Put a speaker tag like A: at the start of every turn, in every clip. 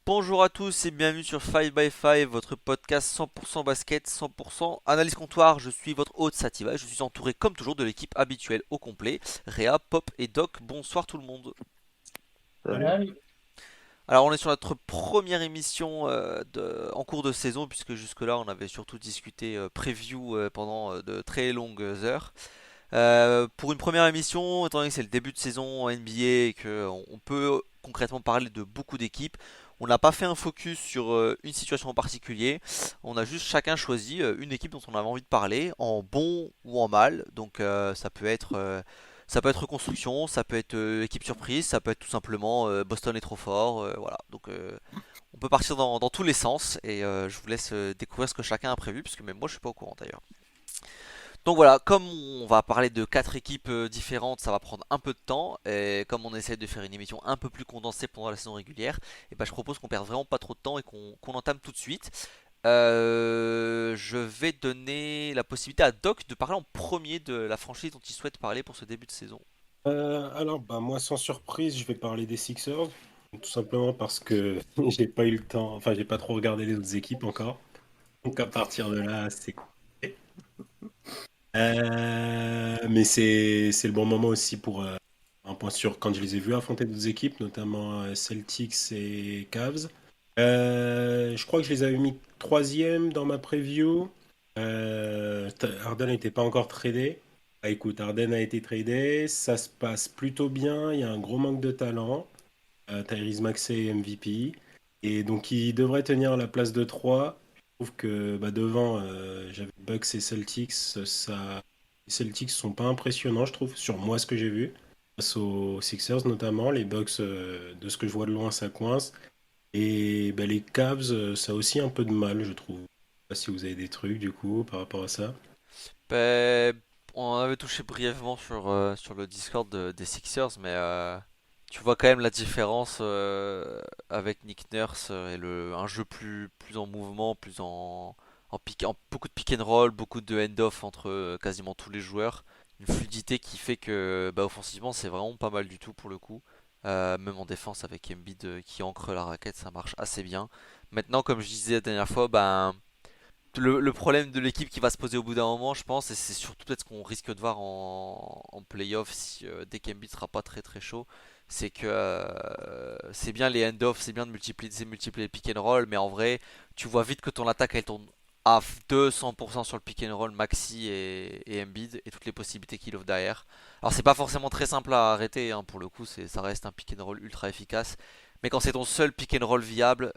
A: Bonjour à tous et bienvenue sur 5 by 5, votre podcast 100% basket, 100% analyse comptoir. Je suis votre hôte Sativa et je suis entouré comme toujours de l'équipe habituelle au complet. Réa, Pop et Doc, bonsoir tout le monde.
B: Salut.
C: Ouais,
A: Alors on est sur notre première émission en cours de saison puisque jusque-là on avait surtout discuté preview pendant de très longues heures. Pour une première émission, étant donné que c'est le début de saison en NBA et qu'on peut concrètement parler de beaucoup d'équipes, on n'a pas fait un focus sur une situation en particulier. On a juste chacun choisi une équipe dont on avait envie de parler, en bon ou en mal. Donc ça peut être reconstruction, ça peut être équipe surprise, ça peut être tout simplement Boston est trop fort. Voilà. Donc on peut partir dans tous les sens et je vous laisse découvrir ce que chacun a prévu, puisque même moi je suis pas au courant d'ailleurs. Donc voilà, comme on va parler de quatre équipes différentes, ça va prendre un peu de temps. Et comme on essaie de faire une émission un peu plus condensée pendant la saison régulière, et ben je propose qu'on perde vraiment pas trop de temps et qu'on entame tout de suite. Je vais donner la possibilité à Doc de parler en premier de la franchise dont il souhaite parler pour ce début de saison.
B: Moi, sans surprise, je vais parler des Sixers, tout simplement parce que j'ai pas eu le temps, enfin, j'ai pas trop regardé les autres équipes encore. Donc, à partir de là, c'est compliqué. Mais c'est le bon moment aussi pour un point sur quand je les ai vus affronter d'autres équipes, notamment Celtics et Cavs. Je crois que je les avais mis troisième dans ma preview. Harden n'était pas encore tradé. Ah, écoute, Harden a été tradé, ça se passe plutôt bien, il y a un gros manque de talent. Tyrese Maxey est MVP. Et donc il devrait tenir la place de 3. Je trouve que devant, j'avais Bucks et Celtics. Les Celtics sont pas impressionnants, je trouve, sur moi ce que j'ai vu. Face aux Sixers notamment. Les Bucks, de ce que je vois de loin, ça coince. Et les Cavs, ça a aussi un peu de mal, je trouve. Je sais pas si vous avez des trucs du coup par rapport à ça.
A: Ben, on avait touché brièvement sur le Discord des Sixers, mais tu vois quand même la différence avec Nick Nurse et un jeu plus en mouvement, beaucoup de pick and roll, beaucoup de hand-off entre quasiment tous les joueurs. Une fluidité qui fait que offensivement c'est vraiment pas mal du tout pour le coup. Même en défense avec Embiid qui ancre la raquette, ça marche assez bien. Maintenant, comme je disais la dernière fois, le problème de l'équipe qui va se poser au bout d'un moment, je pense, et c'est surtout peut-être ce qu'on risque de voir en playoff si dès qu'Embiid sera pas très très chaud, c'est que c'est bien les end-off, c'est bien de multiplier les pick and roll, mais en vrai, tu vois vite que ton attaque elle tourne à 200% sur le pick and roll Maxi et Embiid et toutes les possibilités qu'il offre derrière. Alors c'est pas forcément très simple à arrêter, hein, pour le coup, ça reste un pick and roll ultra efficace, mais quand c'est ton seul pick and roll viable,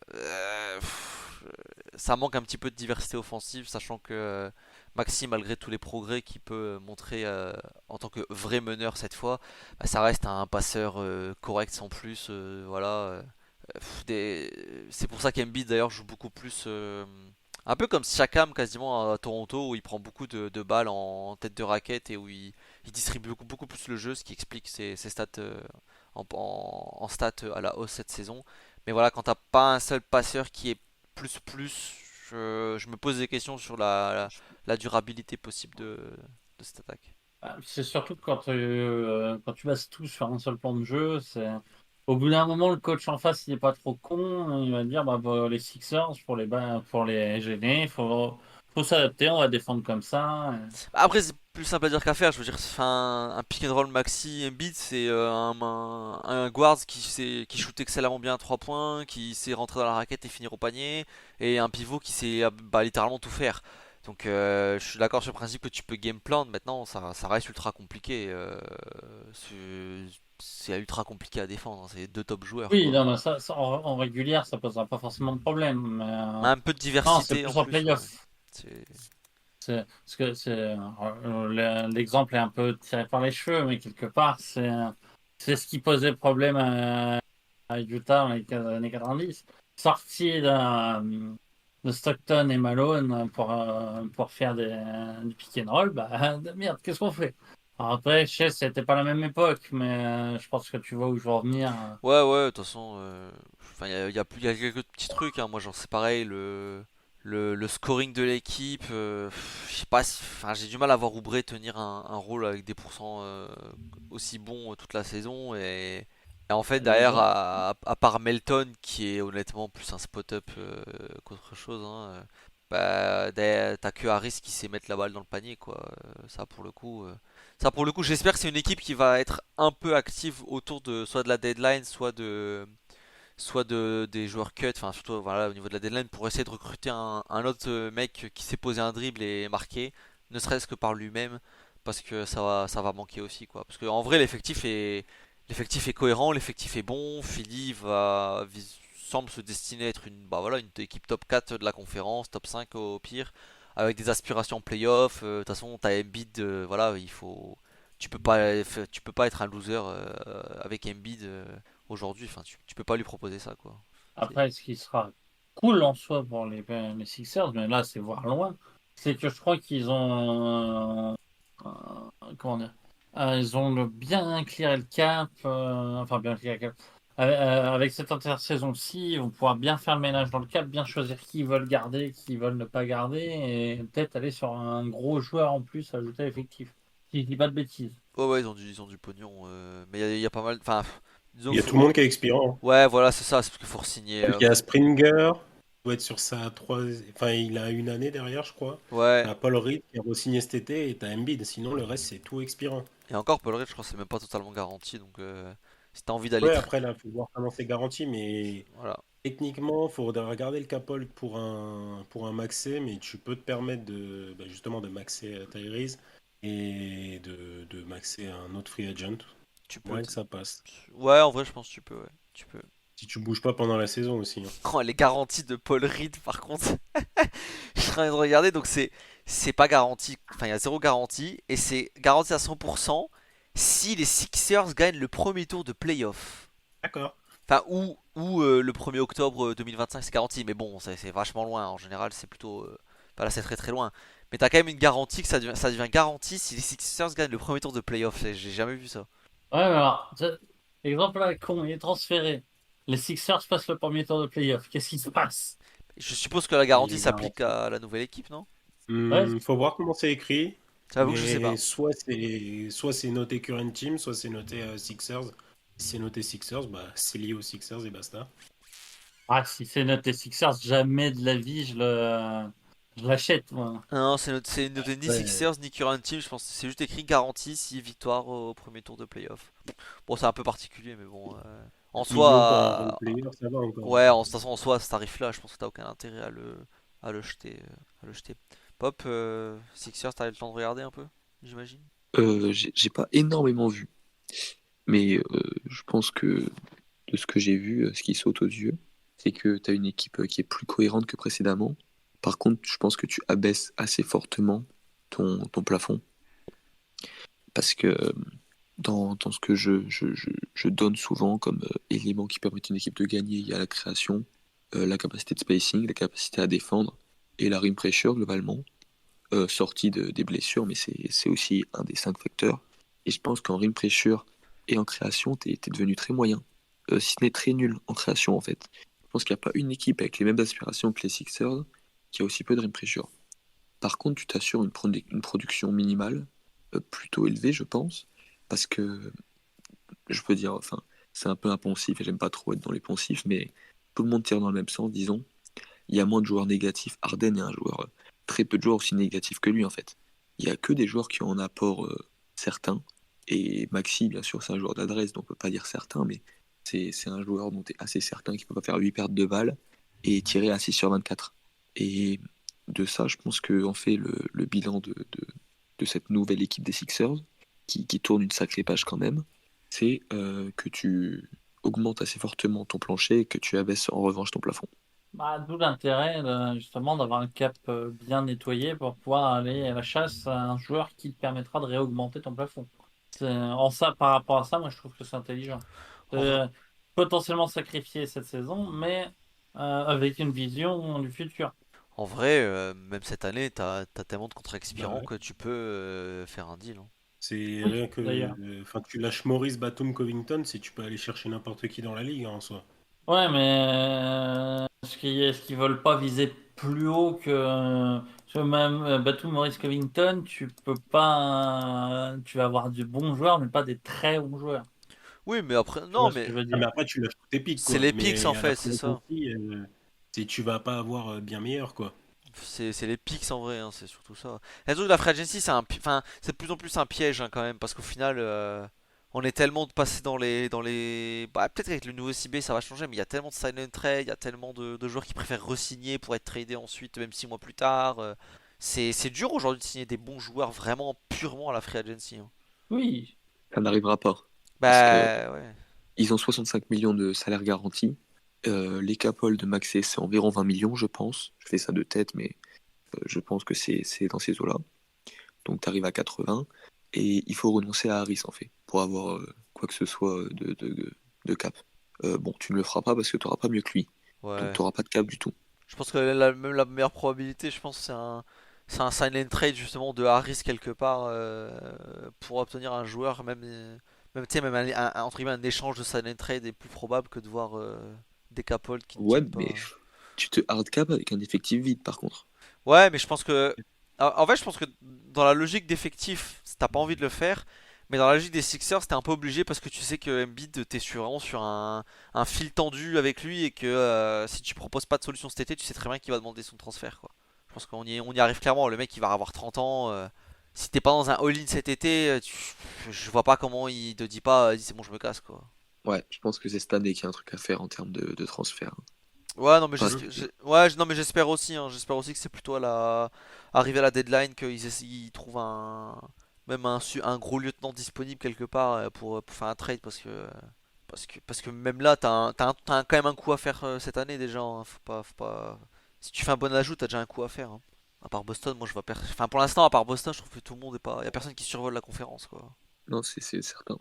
A: ça manque un petit peu de diversité offensive, sachant que Maxi, malgré tous les progrès qu'il peut montrer en tant que vrai meneur cette fois, ça reste un passeur correct sans plus. Voilà. C'est pour ça qu'Embiid d'ailleurs joue beaucoup plus. Un peu comme Siakam quasiment à Toronto où il prend beaucoup de balles en tête de raquette et où il distribue beaucoup plus le jeu, ce qui explique ses stats en stats à la hausse cette saison. Mais voilà, quand t'as pas un seul passeur qui est plus, je me pose des questions sur la durabilité possible de cette attaque.
C: c'est surtout que quand tu bases tout sur un seul plan de jeu, au bout d'un moment, le coach en face, il n'est pas trop con, il va dire les Sixers, pour les gêner, faut s'adapter, on va défendre comme ça.
A: Après, c'est plus simple à dire qu'à faire. Je veux dire, enfin, un pick and roll maxi Embiid, c'est un guard qui shoot excellemment bien à 3 points, qui sait rentrer dans la raquette et finir au panier, et un pivot qui sait littéralement tout faire. Donc, je suis d'accord sur le principe que tu peux game plan. Maintenant, ça reste ultra compliqué. C'est ultra compliqué à défendre, hein. C'est deux top joueurs,
C: Oui,
A: quoi.
C: non, mais en régulière, ça posera pas forcément de problème. Mais,
A: Un peu de
C: non, c'est
A: diversité en
C: plus en
A: plus, ouais.
C: playoff.
A: C'est-
C: Parce que l'exemple est un peu tiré par les cheveux, mais quelque part, c'est ce qui posait problème à Utah dans les années 90. Sorti de Stockton et Malone pour faire du pick and roll, bah merde, qu'est-ce qu'on fait? Alors après, je sais, c'était pas la même époque, mais je pense que tu vois où je veux en venir.
A: Ouais, de toute façon, enfin, il y a quelques petits trucs, hein. Moi, genre, c'est pareil, le scoring de l'équipe, je sais pas, enfin, j'ai du mal à voir Oubre tenir un rôle avec des pourcents aussi bons toute la saison. Et en fait,
C: Les
A: derrière,
C: autres.
A: à part Melton, qui est honnêtement plus un spot-up qu'autre chose, hein, bah, t'as que Harris qui sait mettre la balle dans le panier, quoi. Ça pour le coup, j'espère que c'est une équipe qui va être un peu active autour de soit de la deadline, soit des joueurs cut, enfin surtout voilà, au niveau de la deadline pour essayer de recruter un autre mec qui sait poser un dribble et marquer, ne serait-ce que par lui-même, parce que ça va manquer aussi quoi. Parce qu'en vrai l'effectif est cohérent, l'effectif est bon, semble se destiner à être bah voilà, une équipe top 4 de la conférence, top 5 au pire, avec des aspirations playoff. De toute façon, t'as Embiid, voilà, tu peux pas être un loser avec Embiid aujourd'hui. Enfin, tu peux pas lui proposer ça, quoi. C'est-
C: Après, ce qui sera cool en soi pour les Sixers, mais là, c'est voir loin, c'est que je crois qu'ils ont. Comment dire? Ils ont bien clearé le cap, enfin, bien clearé le cap. Avec cette intersaison-ci, ils vont pouvoir bien faire le ménage dans le cap, bien choisir qui ils veulent garder, qui ils veulent ne pas garder, et peut-être aller sur un gros joueur en plus à ajouter à l'effectif. Si je dis pas de bêtises.
A: Ouais, ouais, ils ont du pognon. Mais il y a pas mal. Enfin, disons
B: Il y
A: qu'il
B: a tout le
A: faut.
B: monde qui est expirant, hein.
A: Ouais, voilà, c'est ça. C'est parce qu'il faut signer.
B: Il y a Springer, il doit être sur sa troisième. Enfin, il a une année derrière, je crois.
A: Ouais.
B: T'as Paul Reed qui a re-signé cet été et t'as Embiid. Sinon, le reste, c'est tout expirant.
A: Et encore, Paul Reed, je crois que c'est même pas totalement garanti. Donc, si t'as envie d'aller
B: Ouais, après, là, il faut voir comment c'est garanti, mais
A: voilà.
B: techniquement, il faudra regarder le capol pour un maxé, mais tu peux te permettre justement de maxer Tyrese et de maxer un autre free agent.
A: Tu peux.
B: Moyen que ça passe.
A: Ouais, en vrai, je pense que tu peux. Ouais. Tu peux.
B: Si tu bouges pas pendant la saison aussi, hein.
A: Oh, les garanties de Paul Reed, par contre. Je suis en train de regarder. Donc, c'est pas garanti. Enfin, il y a zéro garantie. Et c'est garanti à 100% si les Sixers gagnent le premier tour de playoff.
B: D'accord.
A: Enfin, ou le 1er octobre 2025, c'est garanti. Mais bon, c'est vachement loin. En général, c'est plutôt. Enfin, là, c'est très très loin. Mais t'as quand même une garantie que ça devient garanti si les Sixers gagnent le premier tour de playoff. J'ai jamais vu ça.
C: Ouais, mais alors, exemple là, con, il est transféré. Les Sixers passent le premier tour de playoff. Qu'est-ce qui se passe?
A: Je suppose que la
B: Il
A: garantie
B: est
A: s'applique
B: garanti.
A: à la nouvelle équipe, non?
C: Ouais,
B: Faut voir comment c'est écrit,
A: J'avoue que je sais pas.
B: mais soit c'est noté current team, soit c'est noté Sixers. Si c'est noté Sixers, bah c'est lié aux Sixers et basta.
C: ah, si c'est noté Sixers, jamais de la vie je l'achète, moi.
A: Non, c'est noté ni
B: Ouais.
A: Sixers ni Current Team. Je pense que c'est juste écrit garantie si victoire au premier tour de playoff. Bon, c'est un peu particulier, mais bon. En
B: Niveau pour un role
A: soi,
B: player, ça va encore.
A: ouais, de toute façon, en soi, à ce tarif-là, je pense que t'as aucun intérêt à le jeter. À le jeter. Pop, Sixers, t'as eu le temps de regarder un peu, j'imagine?
D: J'ai pas énormément vu, mais je pense que de ce que j'ai vu, ce qui saute aux yeux, c'est que tu as une équipe qui est plus cohérente que précédemment. Par contre, je pense que tu abaisses assez fortement ton plafond, parce que dans ce que je donne souvent comme élément qui permet à une équipe de gagner, il y a la création, la capacité de spacing, la capacité à défendre et la rim pressure globalement, sortie des blessures, mais c'est aussi un des 5 facteurs. Et je pense qu'en rim pressure et en création, t'es devenu très moyen, si ce n'est très nul en création en fait. Je pense qu'il n'y a pas une équipe avec les mêmes aspirations que les Sixers qui a aussi peu de rim pressure. Par contre, tu t'assures une production minimale, plutôt élevée, je pense, parce que je peux dire, enfin, c'est un peu un poncif et j'aime pas trop être dans les poncifs, mais tout le monde tire dans le même sens, disons. Il y a moins de joueurs négatifs. Harden est un joueur, très peu de joueurs aussi négatifs que lui en fait. Il y a que des joueurs qui ont un apport certain. Et Maxi, bien sûr, c'est un joueur d'adresse, donc on peut pas dire certain, mais c'est un joueur dont tu es assez certain qu'il peut pas faire 8 pertes de balles et tirer à 6 sur 24. Et de ça, je pense qu'on fait le bilan de cette nouvelle équipe des Sixers, qui tourne une sacrée page quand même, c'est que tu augmentes assez fortement ton plancher et que tu abaisses en revanche ton plafond.
C: Bah, d'où l'intérêt justement d'avoir un cap bien nettoyé pour pouvoir aller à la chasse à un joueur qui te permettra de réaugmenter ton plafond. En ça, par rapport à ça, moi je trouve que c'est intelligent.
A: En vrai,
C: Euh, Potentiellement sacrifier cette saison, mais avec une vision du futur.
A: même cette année, t'as tellement de contrats
B: Bah
A: expirants
B: ouais.
A: que tu peux faire un deal, hein.
B: C'est
C: Oui,
B: rien que.
C: d'ailleurs.
B: Enfin, tu lâches Maurice Batum Covington, si tu peux aller chercher n'importe qui dans la ligue, hein, en soi.
C: Ouais, mais est-ce qu'ils veulent pas viser plus haut que même Batum Maurice Covington, tu peux pas tu vas avoir du bons joueurs, mais pas des très bons joueurs.
A: Oui, mais après,
C: Tu
A: non,
C: vois ce que
A: mais
C: je veux
B: Ah, mais
C: dire?
B: après, tu lâches tous tes pics,
A: c'est
B: quoi.
A: les picks en
B: Mais à la
A: fait,
B: free
A: c'est ça.
B: agency, tu vas pas avoir bien meilleur, quoi.
A: C'est les picks en vrai, hein, c'est surtout ça. Et surtout que la free agency, enfin, c'est de plus en plus un piège hein, quand même, parce qu'au final, on est tellement passé bah, peut-être qu'avec le nouveau CB ça va changer, mais il y a tellement de sign and trade, il y a tellement de joueurs qui préfèrent re-signer pour être tradés ensuite, même 6 mois plus tard. C'est dur aujourd'hui de signer des bons joueurs vraiment purement à la free agency, hein.
C: Oui,
D: Ça n'arrivera pas. Parce que
A: Bah ouais.
D: ils ont 65 millions de salaire garanti. Les cap-hold de Maxé, c'est environ 20 millions, je pense. Je fais ça de tête, mais je pense que c'est dans ces eaux-là. Donc tu arrives à 80. Et il faut renoncer à Harris, en fait, pour avoir quoi que ce soit de cap. Bon, tu ne le feras pas parce que tu n'auras pas mieux que lui. Donc
A: Ouais.
D: tu n'auras pas de cap du tout.
A: Je pense que même la meilleure probabilité, je pense, c'est un sign and trade justement de Harris quelque part pour obtenir un joueur, même, tu sais, même entre guillemets, un échange de sign and trade est plus probable que de voir des Capold qui ne
D: Ouais,
A: tiennent
D: mais
A: pas.
D: tu te hard cap avec un effectif vide, par contre.
A: Ouais, mais je pense que. En fait, je pense que dans la logique d'effectif, t'as pas envie de le faire. Mais dans la logique des Sixers, t'es un peu obligé parce que tu sais que Embiid, vraiment sur un fil tendu avec lui et que si tu proposes pas de solution cet été, tu sais très bien qu'il va demander son transfert, quoi. Je pense on y arrive clairement. Le mec, il va avoir 30 ans. Si t'es pas dans un all-in cet été, je vois pas comment il te dit pas, c'est bon, je me casse, quoi.
D: Ouais, je pense que c'est cette année qu'il y a un truc à faire en termes de transfert.
A: Ouais, non, mais
D: Parce
A: j'espère,
D: que,
A: ouais, non, mais j'espère aussi, hein, j'espère aussi que c'est plutôt arrivé à la deadline ils trouvent même un gros lieutenant disponible quelque part pour faire un trade parce que même là, quand même un coup à faire cette année déjà, hein, faut pas, si tu fais un bon ajout, t'as déjà un coup à faire, hein. À part Boston, moi je vois enfin pour l'instant, à part Boston, je trouve que tout le monde est pas, y a personne qui survole la conférence, quoi.
D: non, c'est certain.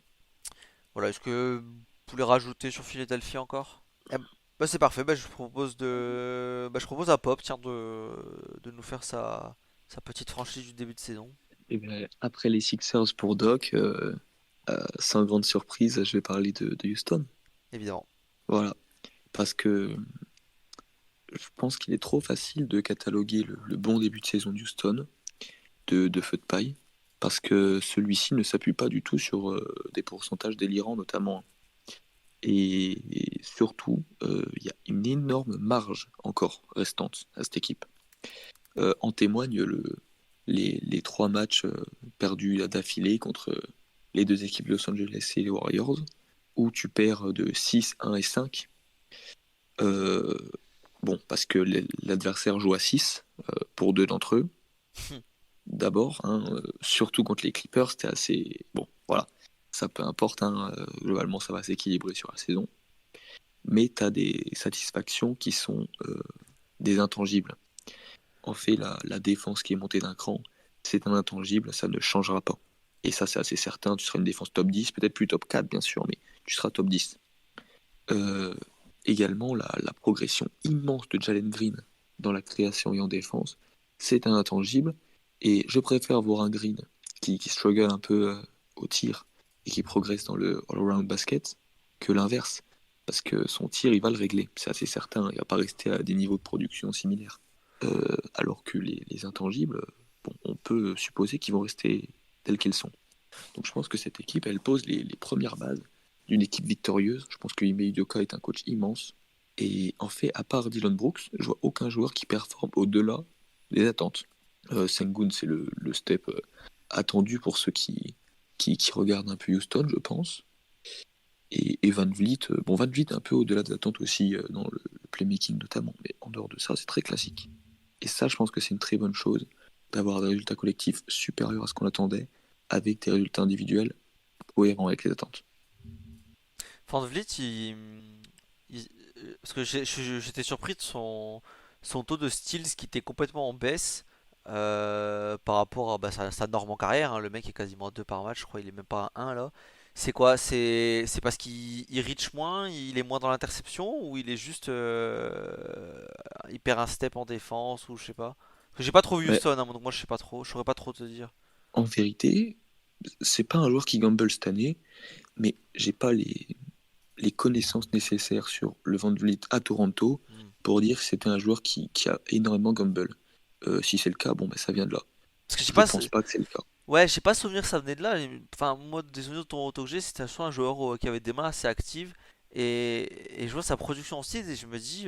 A: Voilà, est-ce que vous voulez rajouter sur Philadelphie encore? Eh bah c'est parfait, je propose à Pop tiens, de nous faire sa petite franchise du début de saison.
D: Et bien, après les Sixers pour Doc, sans grande surprise, je vais parler de Houston.
A: Évidemment.
D: Voilà. Parce que je pense qu'il est trop facile de cataloguer le bon début de saison de Houston de feu de paille. Parce que celui-ci ne s'appuie pas du tout sur des pourcentages délirants, notamment. Et surtout, il y a une énorme marge encore restante à cette équipe. En témoignent les 3 matchs perdus d'affilée contre les 2 équipes de Los Angeles et les Warriors, où tu perds de 6, 1 et 5. Euh, bon, parce que l'adversaire joue à 6 pour 2 d'entre eux. D'abord, hein, surtout contre les Clippers, c'était assez. Bon, voilà, ça peu importe, hein, globalement ça va s'équilibrer sur la saison. Mais tu as des satisfactions qui sont des intangibles. En fait, la défense qui est montée d'un cran, c'est un intangible, ça ne changera pas. Et ça, c'est assez certain, tu seras une défense top 10, peut-être plus top 4, bien sûr, mais tu seras top 10. Euh, Également, la progression immense de Jalen Green dans la création et en défense, c'est un intangible. Et je préfère voir un Green qui struggle un peu au tir et qui progresse dans le all-around basket que l'inverse. Parce que son tir, il va le régler, c'est assez certain. Il va pas rester à des niveaux de production similaires. Alors que les intangibles, bon, on peut supposer qu'ils vont rester tels qu'ils sont. Donc je pense que cette équipe, elle pose les premières bases d'une équipe victorieuse. Je pense que Ime Udoka est un coach immense. Et en fait, à part Dylan Brooks, je vois aucun joueur qui performe au-delà des attentes. Sengun, c'est le step attendu pour ceux qui regardent un peu Houston, je pense. Et Van Vliet, bon, Van Vliet est un peu au-delà des attentes aussi dans le playmaking notamment. Mais en dehors de ça, c'est très classique. Et ça, je pense que c'est une très bonne chose d'avoir des résultats collectifs supérieurs à ce qu'on attendait, avec des résultats individuels cohérents avec les attentes.
A: Van Vliet, parce que j'étais surpris de son taux de steals qui était complètement en baisse par rapport à bah, sa norme en carrière, hein. Le mec est quasiment à 2 par match, je crois, il est même pas à 1 là. C'est quoi? C'est parce qu'il reach moins, il est moins dans l'interception ou il est juste il perd un step en défense ou je sais pas. Parce que j'ai pas trop vu
D: Ouais,
A: Houston, hein, donc moi je sais pas trop, je saurais pas trop te dire.
D: en vérité, c'est pas un joueur qui gamble cette année, mais j'ai pas les connaissances nécessaires sur le Van Vliet à Toronto
A: Hmm.
D: pour dire que c'était un joueur qui a énormément gamble. Si c'est le cas, bon, ben, ça vient de là.
A: Parce que je sais
D: Je
A: pas,
D: pense pas que c'est le cas.
A: Ouais, j'ai pas souvenir que ça venait de là. Enfin, moi, des souvenirs de Toronto que j'ai, c'était soit un joueur qui avait des mains assez actives. Et je vois sa production en style et je me dis.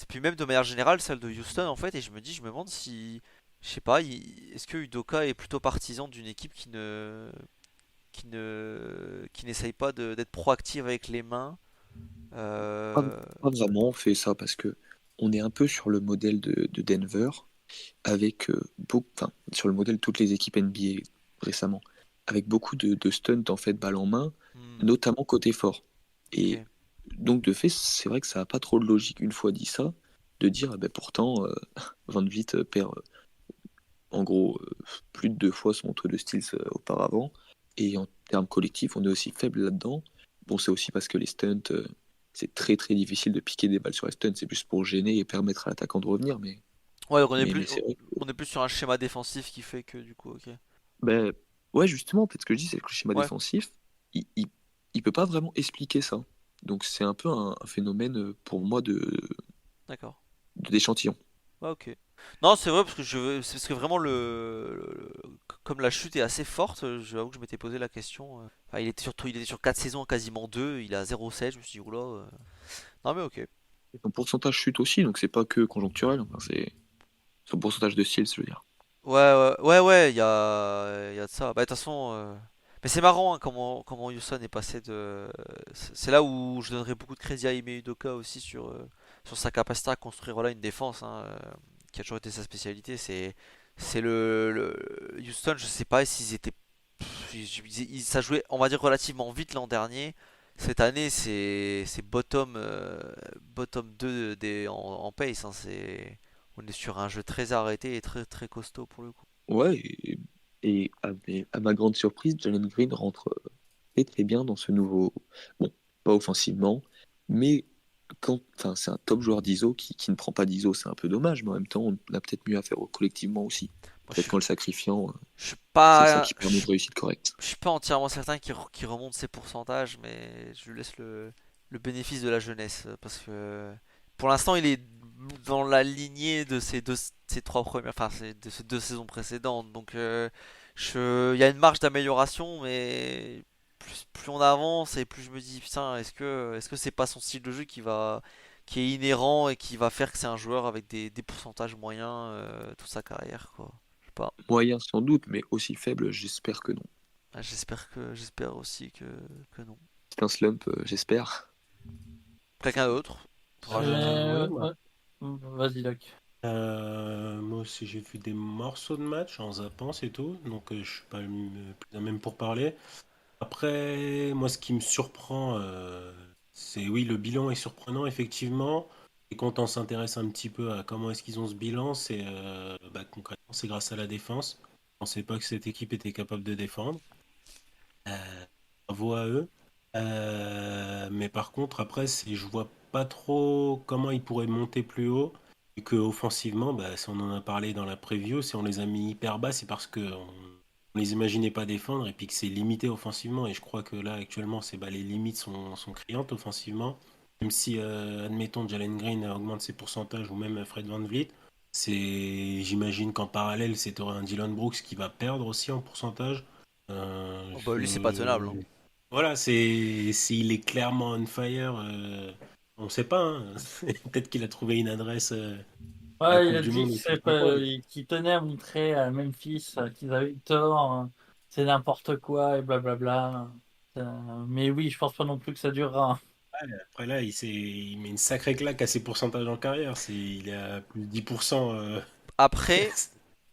A: Puis même de manière générale, celle de Houston en fait. Et je me dis, je me demande si. Je sais pas, est-ce que Udoka est plutôt partisan d'une équipe qui n'essaye pas d'être proactive avec les mains.
D: Pas,
A: Euh,
D: pas vraiment, on fait ça parce que on est un peu sur le modèle de Denver, avec enfin, sur le modèle de toutes les équipes NBA récemment, avec beaucoup de stunts en fait balle en main,
A: hmm,
D: notamment côté fort. Et
A: ok.
D: donc de fait, c'est vrai que ça n'a pas trop de logique une fois dit ça, de dire ah ben pourtant Van Vliet perd en gros plus de 2 fois son taux de steals auparavant, et en termes collectifs, on est aussi faible là-dedans. Bon, c'est aussi parce que les stunts, c'est très très difficile de piquer des balles sur les stunts, c'est plus pour gêner et permettre à l'attaquant de revenir,
A: Ouais, donc
D: mais c'est vrai.
A: on est plus sur un schéma défensif qui fait que du coup, ok.
D: Ben, ouais, justement, en fait, ce que je dis, c'est que le schéma
A: Ouais,
D: défensif, il, il, il peut pas vraiment expliquer ça. Donc c'est un peu un phénomène pour moi
A: d'accord.
D: d'échantillon.
A: Ouais, ok. Non, c'est vrai parce que c'est parce que vraiment comme la chute est assez forte, j'avoue que je m'étais posé la question. Enfin, il était sur 4 saisons, quasiment 2, il a 0,7, je me suis dit oula. Non mais ok.
D: Son pourcentage chute aussi, donc c'est pas que conjoncturel, enfin, c'est son pourcentage de steals, je veux dire.
A: Ouais, il y a de ça. Bah, de toute façon, mais c'est marrant hein, comment Houston est passé de. C'est là où je donnerais beaucoup de crédit à Ime Udoka aussi sur sa capacité à construire voilà, une défense qui a toujours été sa spécialité. C'est Houston, je sais pas s'ils étaient. Ça jouait, on va dire, relativement vite l'an dernier. Cette année, c'est bottom 2 en pace. On est sur un jeu très arrêté et très très costaud pour le coup.
D: Ouais, et à ma grande surprise, Jalen Green rentre très très bien dans ce nouveau. Bon, pas offensivement, mais enfin, c'est un top joueur d'ISO qui ne prend pas d'ISO, c'est un peu dommage, mais en même temps, on a peut-être mieux à faire collectivement aussi.
A: Moi,
D: Peut-être qu'en le sacrifiant,
A: je suis
D: c'est ça
A: pas,
D: qui permet une réussite correcte.
A: je suis pas entièrement certain qu'il remonte ses pourcentages, mais je lui laisse le bénéfice de la jeunesse parce que pour l'instant, il est dans la lignée de ces trois premières, enfin, de ces 2 saisons précédentes. Donc, il y a une marge d'amélioration, mais plus on avance et plus je me dis, putain, est-ce que c'est pas son style de jeu qui est inhérent et qui va faire que c'est un joueur avec des pourcentages moyens toute sa carrière, quoi. Je sais pas.
D: Moyen sans doute, mais aussi faible, j'espère que non.
A: Ah, j'espère aussi que non.
D: C'est un slump, j'espère.
A: Quelqu'un d'autre pour rajouter?
B: Ouais,
C: Ouais. Vas-y, Doc.
B: moi aussi j'ai vu des morceaux de match en zappant, c'est tout. Donc je suis pas plus à même pour parler. Après, moi ce qui me surprend, c'est oui, le bilan est surprenant effectivement. Et quand on s'intéresse un petit peu à comment est-ce qu'ils ont ce bilan, c'est concrètement c'est grâce à la défense. Je pensais pas que cette équipe était capable de défendre. Bravo à eux. Mais par contre, après, je vois pas trop comment ils pourraient monter plus haut. Et que offensivement, bah, si on en a parlé dans la preview, si on les a mis hyper bas, c'est parce que on les imaginait pas défendre et puis que c'est limité offensivement. Et je crois que là, actuellement, les limites sont criantes offensivement. Même si, admettons, Jalen Green augmente ses pourcentages ou même Fred VanVleet, j'imagine qu'en parallèle, c'est un Dylan Brooks qui va perdre aussi en pourcentage.
A: Oh bah lui c'est pas tenable, hein.
B: Voilà, s'il est clairement on fire, on sait pas, hein. Peut-être qu'il a trouvé une adresse à la
C: Ouais, il
B: Coupe
C: a
B: du
C: dit
B: Monde
C: qu'il
B: ou je sais pas quoi.
C: qu'il tenait à montrer à Memphis qu'ils avaient eu tort, hein. C'est n'importe quoi et blablabla. Mais oui, je pense pas non plus que ça durera.
B: Après là, il met une sacrée claque à ses pourcentages en carrière. Il est à plus de 10%.
A: Après,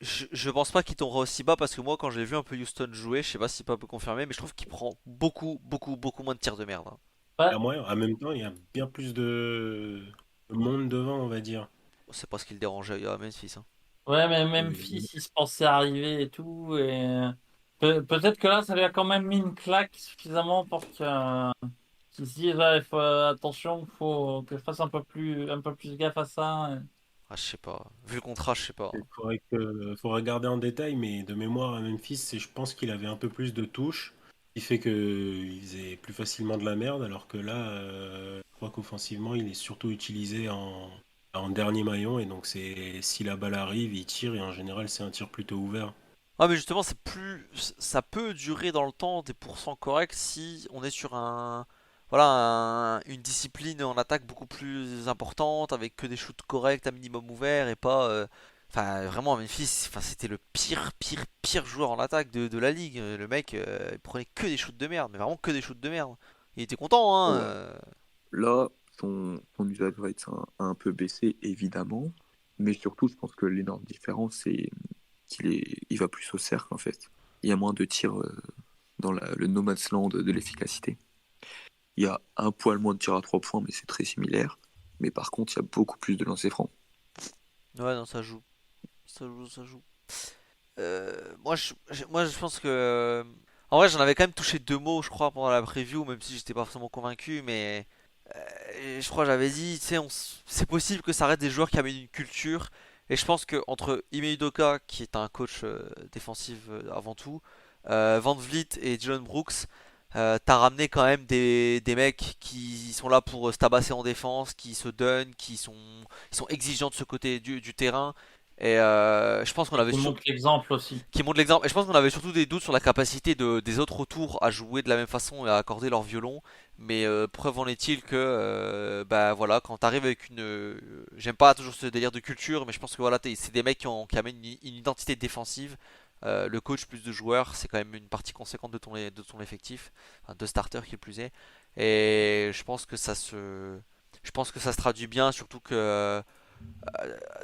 A: je pense pas qu'il tombera aussi bas parce que moi quand j'ai vu un peu Houston jouer, je sais pas si Pap peut confirmer, mais je trouve qu'il prend beaucoup moins de tirs de merde, hein.
B: Il y a moyen. En même temps, il y a bien plus de monde devant, on va dire.
A: C'est pas ce qui le dérangeait à Memphis, hein.
C: Ouais, mais
B: Euh,
C: Memphis, il se pensait arriver et tout. Et peut-être que là, ça lui a quand même mis une claque suffisamment pour qu'il se dise, ouais, attention, faut que je fasse un peu plus gaffe à ça.
A: Ah, je sais pas. Vu le contrat, je sais pas, hein.
B: Faut regarder en détail, mais de mémoire à Memphis, je pense qu'il avait un peu plus de touches, ce qui fait qu'il faisait plus facilement de la merde, alors que là, je crois qu'offensivement, il est surtout utilisé en dernier maillon, et donc si la balle arrive, il tire, et en général, c'est un tir plutôt ouvert.
A: Ah mais justement ça peut durer dans le temps des pourcents corrects si on est sur une discipline en attaque beaucoup plus importante avec que des shoots corrects à minimum ouvert et pas enfin vraiment Memphis enfin c'était le pire joueur en attaque de la ligue. Le mec il prenait que des shoots de merde mais vraiment que des shoots de merde. Il était content hein.
D: Ouais. Là, son usage rate a un peu baissé, évidemment, mais surtout, je pense que l'énorme différence, c'est il va plus au cercle, en fait. Il y a moins de tirs dans le no man's land de l'efficacité. Il y a un poil moins de tirs à 3 points, mais c'est très similaire. Mais par contre, il y a beaucoup plus de lancers francs.
A: Ouais non ça joue. Moi je pense que en vrai j'en avais quand même touché deux mots je crois pendant la preview même si j'étais pas forcément convaincu mais je crois que j'avais dit, tu sais, c'est possible que ça reste des joueurs qui amènent une culture. Et je pense que entre Ime Udoka, qui est un coach défensif avant tout, Van Vliet et Dylan Brooks, t'as ramené quand même des mecs qui sont là pour se tabasser en défense, qui se donnent, ils sont exigeants de ce côté du terrain. Et je pense qu'on
C: Et
A: avait
C: qui montre l'exemple aussi.
A: qui montre l'exemple. Et je pense qu'on avait surtout des doutes sur la capacité des autres autour à jouer de la même façon et à accorder leur violon. Mais preuve en est-il que, bah voilà, quand t'arrives avec j'aime pas toujours ce délire de culture, mais je pense que voilà, c'est des mecs qui amènent une identité défensive. Le coach plus de joueurs, c'est quand même une partie conséquente de ton effectif, enfin, de starters qui plus est. Et je pense que ça se traduit bien, surtout que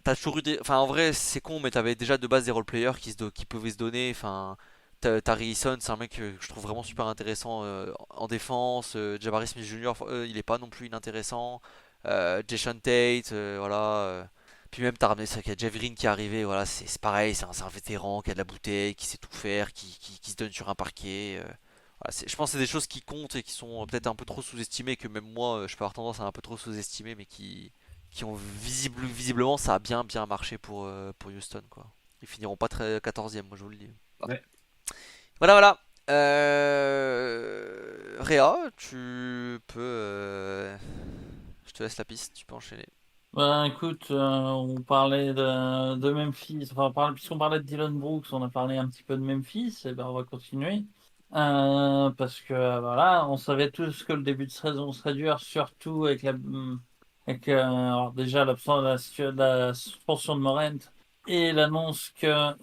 A: t'as toujours eu des. Enfin, en vrai, c'est con, mais t'avais déjà de base des roleplayers qui pouvaient se donner. Enfin, Tari Eason, c'est un mec que je trouve vraiment super intéressant en défense. Jabari Smith Jr., il est pas non plus inintéressant. Jason Tate, voilà. Puis même, t'as ramené ça, qu'il y a Jeff Green qui est arrivé. Voilà, c'est pareil, c'est un vétéran qui a de la bouteille, qui sait tout faire, qui se donne sur un parquet. Voilà, je pense que c'est des choses qui comptent et qui sont peut-être un peu trop sous-estimées, que même moi, je peux avoir tendance à un peu trop sous-estimer, mais qui ont visiblement ça a bien marché pour Houston quoi. Ils finiront pas très 14e, moi je vous le dis.
B: Ouais.
A: Voilà. Réa, tu peux je te laisse la piste, tu peux enchaîner.
C: Ben, écoute, on parlait de Memphis, enfin, puisqu'on parlait de Dylan Brooks, on a parlé un petit peu de Memphis, et ben on va continuer. Parce que voilà, on savait tous que le début de saison serait dur, surtout alors déjà l'absence de la suspension de Morant et l'annonce que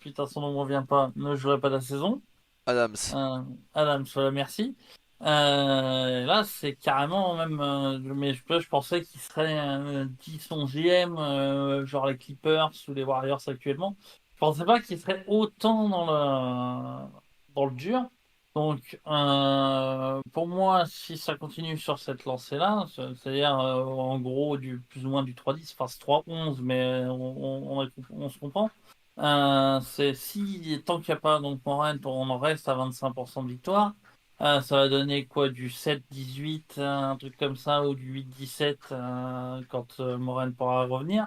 C: putain son nom ne revient pas, ne jouerait pas la saison.
A: Adams.
C: Adam, merci. Là, c'est carrément même. Mais je pensais qu'il serait 10, 11e, genre les Clippers ou les Warriors actuellement. Je pensais pas qu'il serait autant dans le dur. Donc, pour moi, si ça continue sur cette lancée-là, c'est-à-dire en gros du plus ou moins du 3-10, enfin c'est 3-11, mais on se comprend. C'est si tant qu'il n'y a pas donc Morant, on en reste à 25% de victoire. Ça va donner quoi du 7-18, un truc comme ça, ou du 8-17 quand Morant pourra revenir.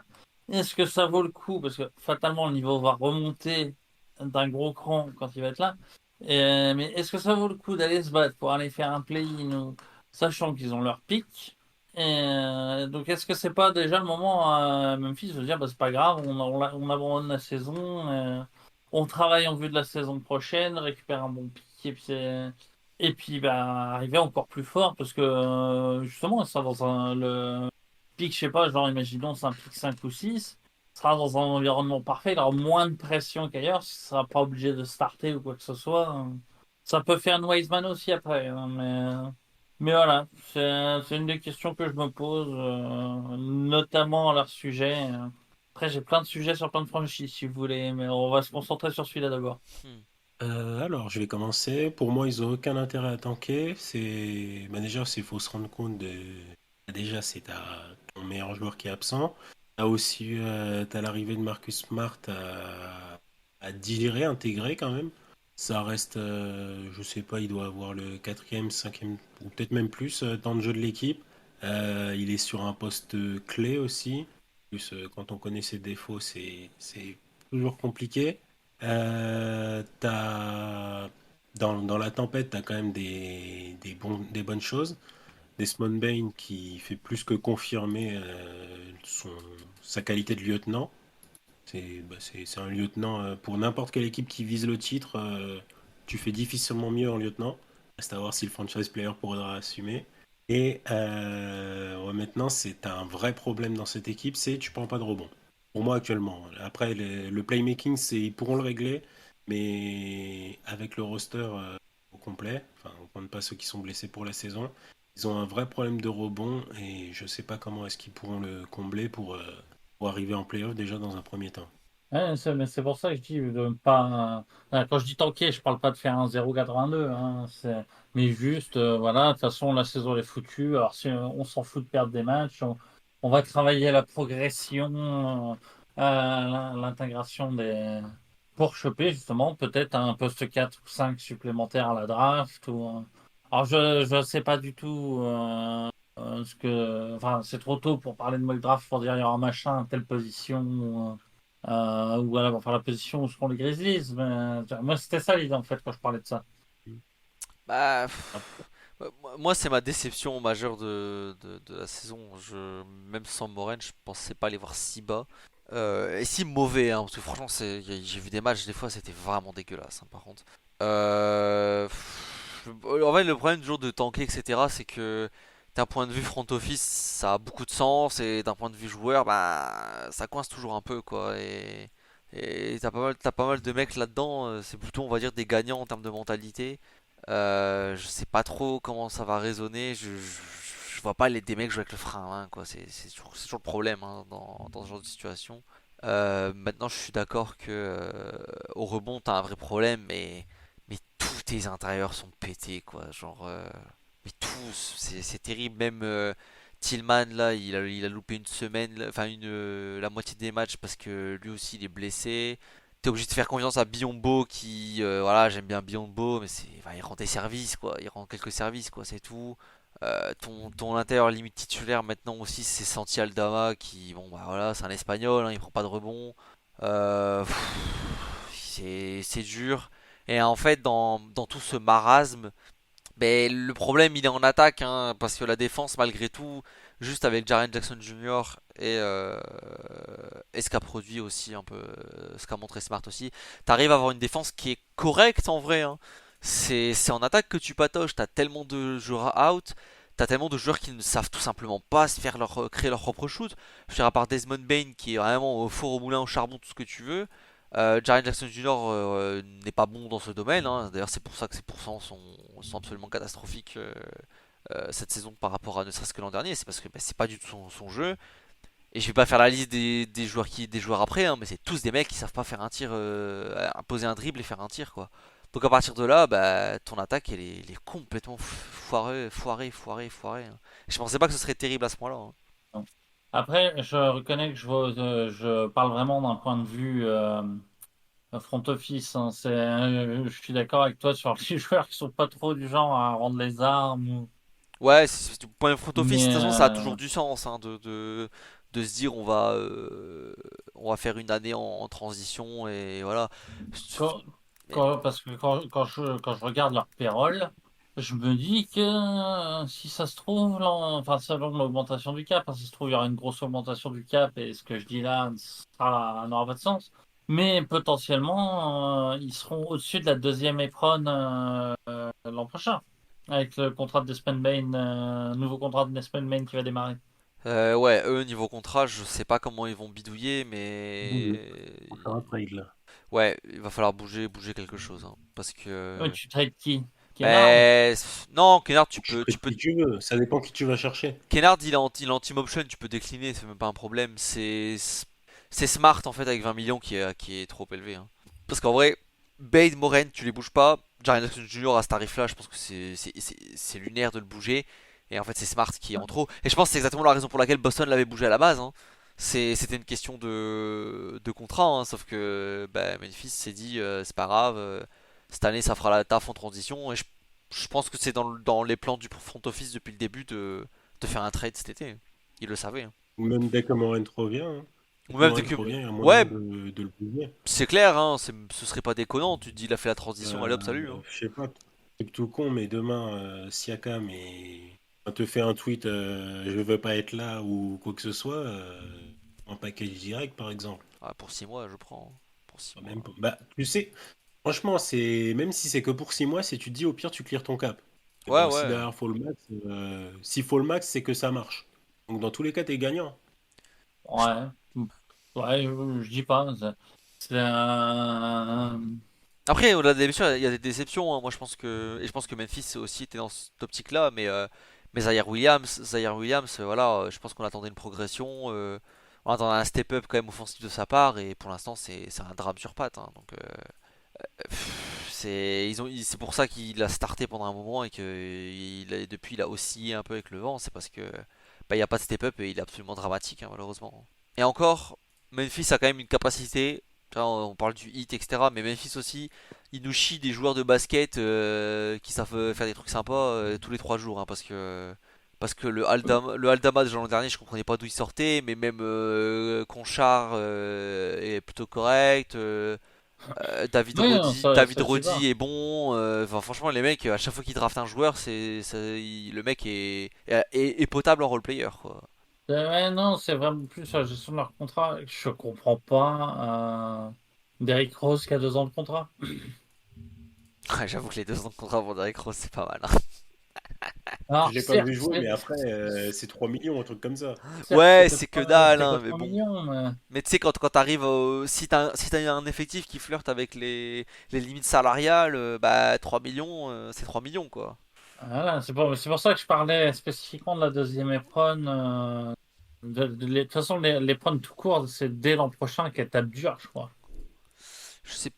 C: Est-ce que ça vaut le coup? Parce que fatalement, le niveau va remonter d'un gros cran quand il va être là. Mais est-ce que ça vaut le coup d'aller se battre pour aller faire un play-in ou sachant qu'ils ont leur pic? Donc est-ce que c'est pas déjà le moment à Memphis de se dire bah, c'est pas grave, on abandonne la saison, on travaille en vue de la saison prochaine, récupère un bon pic et puis bah, arriver encore plus fort parce que justement ça dans le pic, je sais pas, genre imaginons c'est un pic 5 ou 6 sera dans un environnement parfait, il aura moins de pression qu'ailleurs, il sera pas obligé de starter ou quoi que ce soit. Ça peut faire une Wiseman aussi après, hein, mais voilà, c'est une des questions que je me pose, notamment à leur sujet. Après, j'ai plein de sujets sur plein de franchises, si vous voulez, mais on va se concentrer sur celui-là d'abord.
A: Hmm.
B: Alors, je vais commencer. Pour moi, ils ont aucun intérêt à tanker. Déjà, il faut se rendre compte de. Déjà, c'est ton meilleur joueur qui est absent. T'as aussi t'as l'arrivée de Marcus Smart à digérer, intégrer quand même. Ça reste, je sais pas, il doit avoir le quatrième, cinquième, ou peut-être même plus, temps de jeu de l'équipe. Il est sur un poste clé aussi. En plus, quand on connaît ses défauts, c'est toujours compliqué. Dans la tempête, tu as quand même des bonnes choses. Desmond Bain qui fait plus que confirmer sa qualité de lieutenant. C'est un lieutenant. Pour n'importe quelle équipe qui vise le titre, tu fais difficilement mieux en lieutenant. Reste à voir si le franchise player pourra assumer. Et ouais, maintenant, c'est un vrai problème dans cette équipe, c'est tu prends pas de rebond. Pour moi actuellement. Après, le playmaking, ils pourront le régler, mais avec le roster au complet, enfin, on compte pas ceux qui sont blessés pour la saison, ils ont un vrai problème de rebond et je sais pas comment est-ce qu'ils pourront le combler pour arriver en playoff déjà dans un premier temps.
C: Ouais, mais c'est pour ça que je dis de pas. Quand je dis tanker, je parle pas de faire un 0,82, hein, mais juste, voilà, de toute façon, la saison est foutue. Alors, si on s'en fout de perdre des matchs, on va travailler la progression, l'intégration des. Pour choper, justement, peut-être un poste 4 ou 5 supplémentaire à la draft. Alors, je sais pas du tout ce que. Enfin, c'est trop tôt pour parler de mock draft pour dire il y aura machin, telle position. Ou voilà, pour faire la position où seront les Grizzlies. Mais, moi, c'était ça l'idée en fait quand je parlais de ça.
A: Bah,
B: Après,
A: moi, c'est ma déception majeure de la saison. Même sans Moren, je pensais pas les voir si bas. Et si mauvais, hein, parce que franchement, j'ai vu des matchs, des fois, c'était vraiment dégueulasse, hein, par contre. En fait, le problème du jour de tanker, etc., c'est que d'un point de vue front office, ça a beaucoup de sens, et d'un point de vue joueur, bah, ça coince toujours un peu, quoi. Et t'as pas mal de mecs là-dedans, c'est plutôt, on va dire, des gagnants en termes de mentalité. Je sais pas trop comment ça va résonner. Je vois pas des mecs jouer avec le frein à main, quoi. C'est toujours le problème, hein, dans ce genre de situation. Maintenant, je suis d'accord que au rebond, t'as un vrai problème, mais tous tes intérieurs sont pétés, quoi. Genre, mais tous, c'est terrible. Même Tillman, là, il a loupé une semaine, là, enfin la moitié des matchs parce que lui aussi il est blessé. T'es obligé de faire confiance à Biombo qui, voilà, j'aime bien Biombo, mais enfin, il rend des services, quoi. Il rend quelques services, quoi, c'est tout. Ton intérieur limite titulaire maintenant aussi, c'est Santi Aldama qui, bon, bah voilà, c'est un espagnol, hein, il prend pas de rebond. C'est dur. Et en fait, dans tout ce marasme, ben, le problème il est en attaque, hein, parce que la défense, malgré tout, juste avec Jaren Jackson Jr. Et ce qu'a produit aussi un peu, ce qu'a montré Smart aussi, t'arrives à avoir une défense qui est correcte en vrai, hein. C'est en attaque que tu patoches, t'as tellement de joueurs out, t'as tellement de joueurs qui ne savent tout simplement pas se faire créer leur propre shoot. Je veux dire, à part Desmond Bain qui est vraiment au four au moulin au charbon, tout ce que tu veux. Jaren Jackson Jr. N'est pas bon dans ce domaine, hein. D'ailleurs, c'est pour ça que ses pourcents sont absolument catastrophiques cette saison par rapport à ne serait-ce que l'an dernier. C'est parce que bah, c'est pas du tout son jeu. Et je vais pas faire la liste des joueurs après, hein, mais c'est tous des mecs qui savent pas faire un tir, poser un dribble et faire un tir, quoi. Donc à partir de là, bah, ton attaque elle est complètement foirée, hein. Je pensais pas que ce serait terrible à ce point-là, hein.
C: Après, je reconnais que je parle vraiment d'un point de vue front office, hein. Je suis d'accord avec toi sur les joueurs qui sont pas trop du genre à rendre les armes.
A: Ouais, du point de vue front office, de
C: Mais
A: toute façon, ça a toujours du sens, hein, de se dire on va faire une année en transition et voilà.
C: quand,
A: Mais
C: parce que quand je regarde leur payroll, je me dis que si ça se trouve, là, enfin, selon l'augmentation du cap, hein, si ça se trouve, il y aura une grosse augmentation du cap et ce que je dis là n'aura pas de sens. Mais potentiellement, ils seront au-dessus de la deuxième éprone l'an prochain, avec le contrat de Desmond Bain, nouveau contrat de Desmond Bain qui va démarrer.
A: ouais, eux, niveau contrat, je sais pas comment ils vont bidouiller,
B: bouger.
A: mais
B: Pour faire un trade là.
A: ouais, il va falloir bouger quelque chose, hein, parce
C: Ouais,
A: que
C: tu trades qui? Kennard?
A: ben, non, Kennard,
B: Tu trades qui tu veux, ça dépend qui tu vas chercher.
A: Kennard, il est anti-motion, tu peux décliner, c'est même pas un problème. C'est Smart en fait avec 20 millions qui est trop élevé, hein. Parce qu'en vrai, Bade, Moren, tu les bouges pas. Jaren Jackson Jr. à ce tarif-là, je pense que c'est lunaire de le bouger. Et en fait, c'est Smart qui est en trop. Et je pense que c'est exactement la raison pour laquelle Boston l'avait bougé à la base, hein. C'était une question de contrat, hein, sauf que bah, Memphis s'est dit c'est pas grave, cette année ça fera la taf en transition. Et je pense que c'est dans les plans du front office depuis le début de faire un trade cet été. Ils le savaient, hein.
B: Ou même dès que Morin revient, hein. Dès
A: Ou
B: que
A: même dès
B: Morin
A: que.
B: revient, il y a moyen
A: Ouais,
B: de le bouger.
A: c'est clair, hein, ce serait pas déconnant. Tu te dis, il a fait la transition, allez hop, salut, hein.
B: Je sais pas, truc tout con, mais demain, Siakam on te fait un tweet, je veux pas être là ou quoi que ce soit, en package direct par exemple.
A: Ah, pour 6 mois, je prends. Pour 6 mois.
B: Même pas. Bah, tu sais, franchement, même si c'est que pour 6 mois, si tu te dis au pire, tu clears ton cap. Et
A: Ouais,
B: bon, si
A: ouais.
B: derrière faut le max, si faut le max, c'est que ça marche. Donc dans tous les cas, t'es gagnant.
C: Ouais, ouais, je dis pas. C'est
A: Après, au-delà des déceptions, il y a des déceptions, hein. Moi, je pense que, et je pense que Memphis aussi était dans cette optique-là, mais Zaire Williams, voilà, je pense qu'on attendait une progression, on attendait un step-up quand même offensif de sa part, et pour l'instant, c'est un drame sur pattes, hein. Donc, c'est pour ça qu'il a starté pendant un moment et que depuis, il a oscillé un peu avec le vent. C'est parce que bah, il n'y a pas de step-up et il est absolument dramatique, hein, malheureusement. Et encore, Memphis a quand même une capacité. Tu vois, on parle du hit, etc. Mais Memphis aussi, il nous chie des joueurs de basket qui savent faire des trucs sympas tous les 3 jours, hein, parce que le Aldama de l'an dernier, je comprenais pas d'où il sortait, mais même Conchar est plutôt correct.
C: oui, non,
A: David
C: ça, je sais pas.
A: Roddy est bon. Enfin, franchement, les mecs, à chaque fois qu'ils draftent un joueur, le mec est potable en role-player, quoi.
C: Ouais, non, c'est vraiment plus sur la gestion de leur contrat. Je comprends pas. Derrick Rose qui a 2 ans de contrat.
A: Ouais, j'avoue que les 2 ans de contrat pour Derrick Rose, c'est pas mal, hein.
B: Je
C: Alors,
B: l'ai pas vu
C: certes,
B: jouer, mais après, c'est 3 millions, un truc comme ça.
A: Ouais, c'est que dalle,
C: c'est que
A: hein, mais
C: 3
A: bon.
C: millions, mais
A: Mais tu sais, quand t'arrives si t'as un effectif qui flirte avec les limites salariales, bah 3 millions, c'est 3 millions, quoi.
C: voilà, c'est pour ça que je parlais spécifiquement de la deuxième épreuve. De toute façon, l'épreuve tout court, c'est dès l'an prochain qu'elle tape dur, je crois.
A: Je sais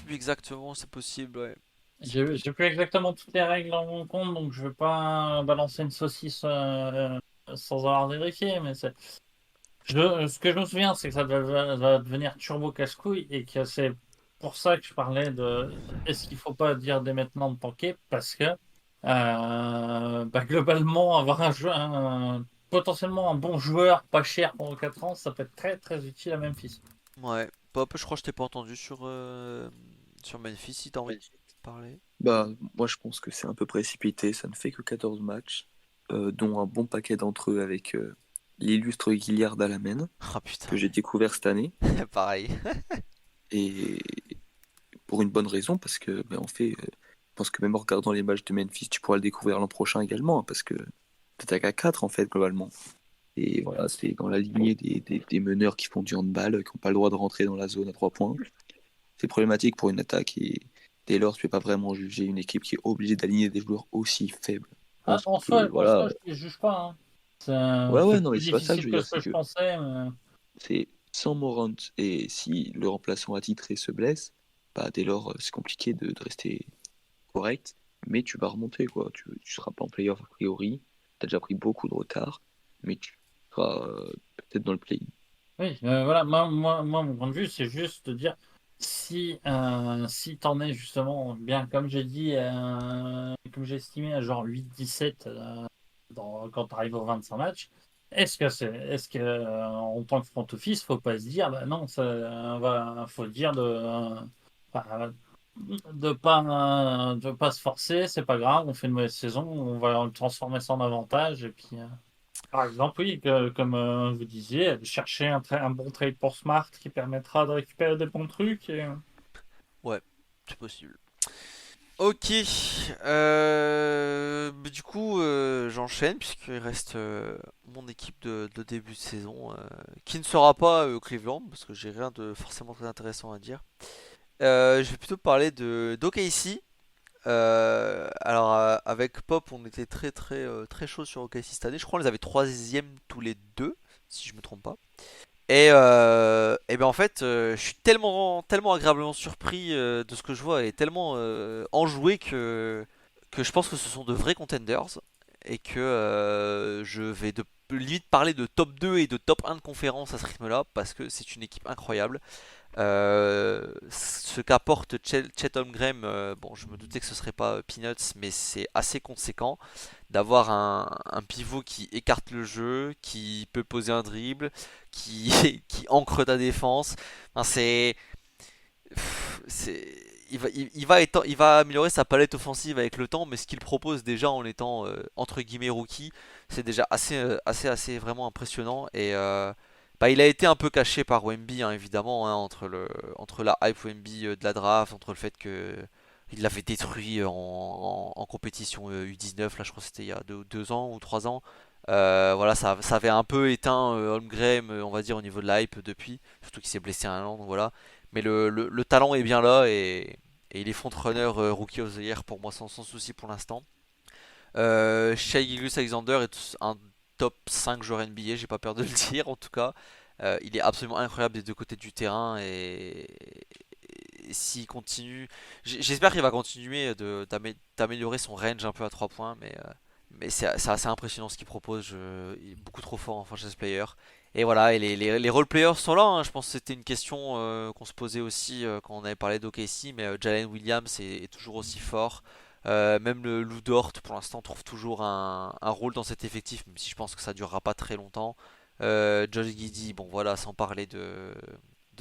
A: plus exactement, c'est possible, ouais. C'est
C: J'ai
A: possible.
C: plus exactement toutes les règles en mon compte, donc je vais pas balancer une saucisse sans avoir vérifié, mais ce que je me souviens, c'est que ça va devenir turbo casse-couille et que c'est pour ça que je parlais de est-ce qu'il faut pas dire dès maintenant de tanker parce que bah, globalement, avoir potentiellement un bon joueur pas cher pendant 4 ans, ça peut être très très utile à Memphis.
A: Ouais. Pop, je crois que je t'ai pas entendu sur Memphis, si t'as envie de parler.
D: Bah, moi, je pense que c'est un peu précipité. Ça ne fait que 14 matchs, dont un bon paquet d'entre eux avec l'illustre Gilliard à la main,
A: Ah putain,
D: que j'ai découvert cette année.
A: pareil.
D: Et pour une bonne raison, parce que, ben, en fait, je pense que même en regardant les matchs de Memphis, tu pourras le découvrir l'an prochain également, hein, parce que t'attaques à 4 en fait, globalement. Et voilà, c'est dans la lignée des meneurs qui font du handball, qui n'ont pas le droit de rentrer dans la zone à 3 points. C'est problématique pour une attaque et dès lors, tu ne peux pas vraiment juger une équipe qui est obligée d'aligner des joueurs aussi faibles. Je
C: Ah,
D: pense que,
C: en soi,
D: voilà.
C: je ne les juge pas, hein.
D: Ouais,
C: C'est
D: ouais, non, mais
C: plus
D: c'est pas ça que
C: difficile
D: je veux
C: que
D: dire,
C: ce que
D: c'est
C: je
D: que
C: pensais, mais
D: c'est sans Morant et si le remplaçant attitré se blesse, bah dès lors, c'est compliqué de rester correct, mais tu vas remonter, quoi. Tu seras pas en playoff a priori, tu as déjà pris beaucoup de retard, mais tu seras peut-être dans le play-in.
C: oui, voilà, mon point de vue, c'est juste de dire si t'en es justement bien, comme j'ai dit, comme j'ai estimé, à genre 8-17 quand tu arrives aux 25 matchs, est-ce que en tant que front office, faut pas se dire, bah non, faut dire enfin, de pas se forcer, c'est pas grave, on fait une mauvaise saison, on va transformer ça en avantage, et puis. Par exemple, oui, comme vous disiez, chercher un bon trade pour Smart qui permettra de récupérer des bons trucs.
A: Ouais, c'est possible. Ok, bah, du coup j'enchaîne puisqu'il reste mon équipe de début de saison qui ne sera pas Cleveland parce que j'ai rien de forcément très intéressant à dire. Je vais plutôt parler de d'OKC. Alors avec Pop on était très chaud sur OKC cette année. Je crois qu'on les avait troisième tous les deux si je me trompe pas. Et ben en fait, je suis tellement agréablement surpris de ce que je vois et tellement enjoué que je pense que ce sont de vrais contenders et que je vais limite parler de top 2 et de top 1 de conférence à ce rythme-là parce que c'est une équipe incroyable. Ce qu'apporte Chet Holmgren, bon, je me doutais que ce serait pas Peanuts, mais c'est assez conséquent d'avoir un pivot qui écarte le jeu, qui peut poser un dribble, qui ancre ta défense. Enfin, c'est, il va améliorer sa palette offensive avec le temps, mais ce qu'il propose déjà en étant entre guillemets rookie, c'est déjà assez vraiment impressionnant Bah, il a été un peu caché par Wemby, hein, évidemment, hein, entre la hype Wemby de la draft, entre le fait que il l'avait détruit en compétition U19, là je crois que c'était il y a 2 ans ou 3 ans. Voilà, ça avait un peu éteint Holmgren, on va dire, au niveau de la hype depuis, surtout qu'il s'est blessé un an, donc voilà. Mais le talent est bien là et il est frontrunner Rookie of the Year pour moi sans souci pour l'instant. Shai Gilgeous-Alexander est un top 5 joueur NBA, j'ai pas peur de le dire en tout cas. Il est absolument incroyable des deux côtés du terrain et s'il continue, j'espère qu'il va continuer d'améliorer son range un peu à 3 points, mais c'est assez impressionnant ce qu'il propose. Il est beaucoup trop fort en franchise player. Et voilà, et les role players sont là, hein. Je pense que c'était une question qu'on se posait aussi quand on avait parlé d'OKC, mais Jalen Williams est toujours aussi fort. Même le Lou Dort, pour l'instant, trouve toujours un rôle dans cet effectif, même si je pense que ça durera pas très longtemps. Josh Giddey, bon voilà, sans parler de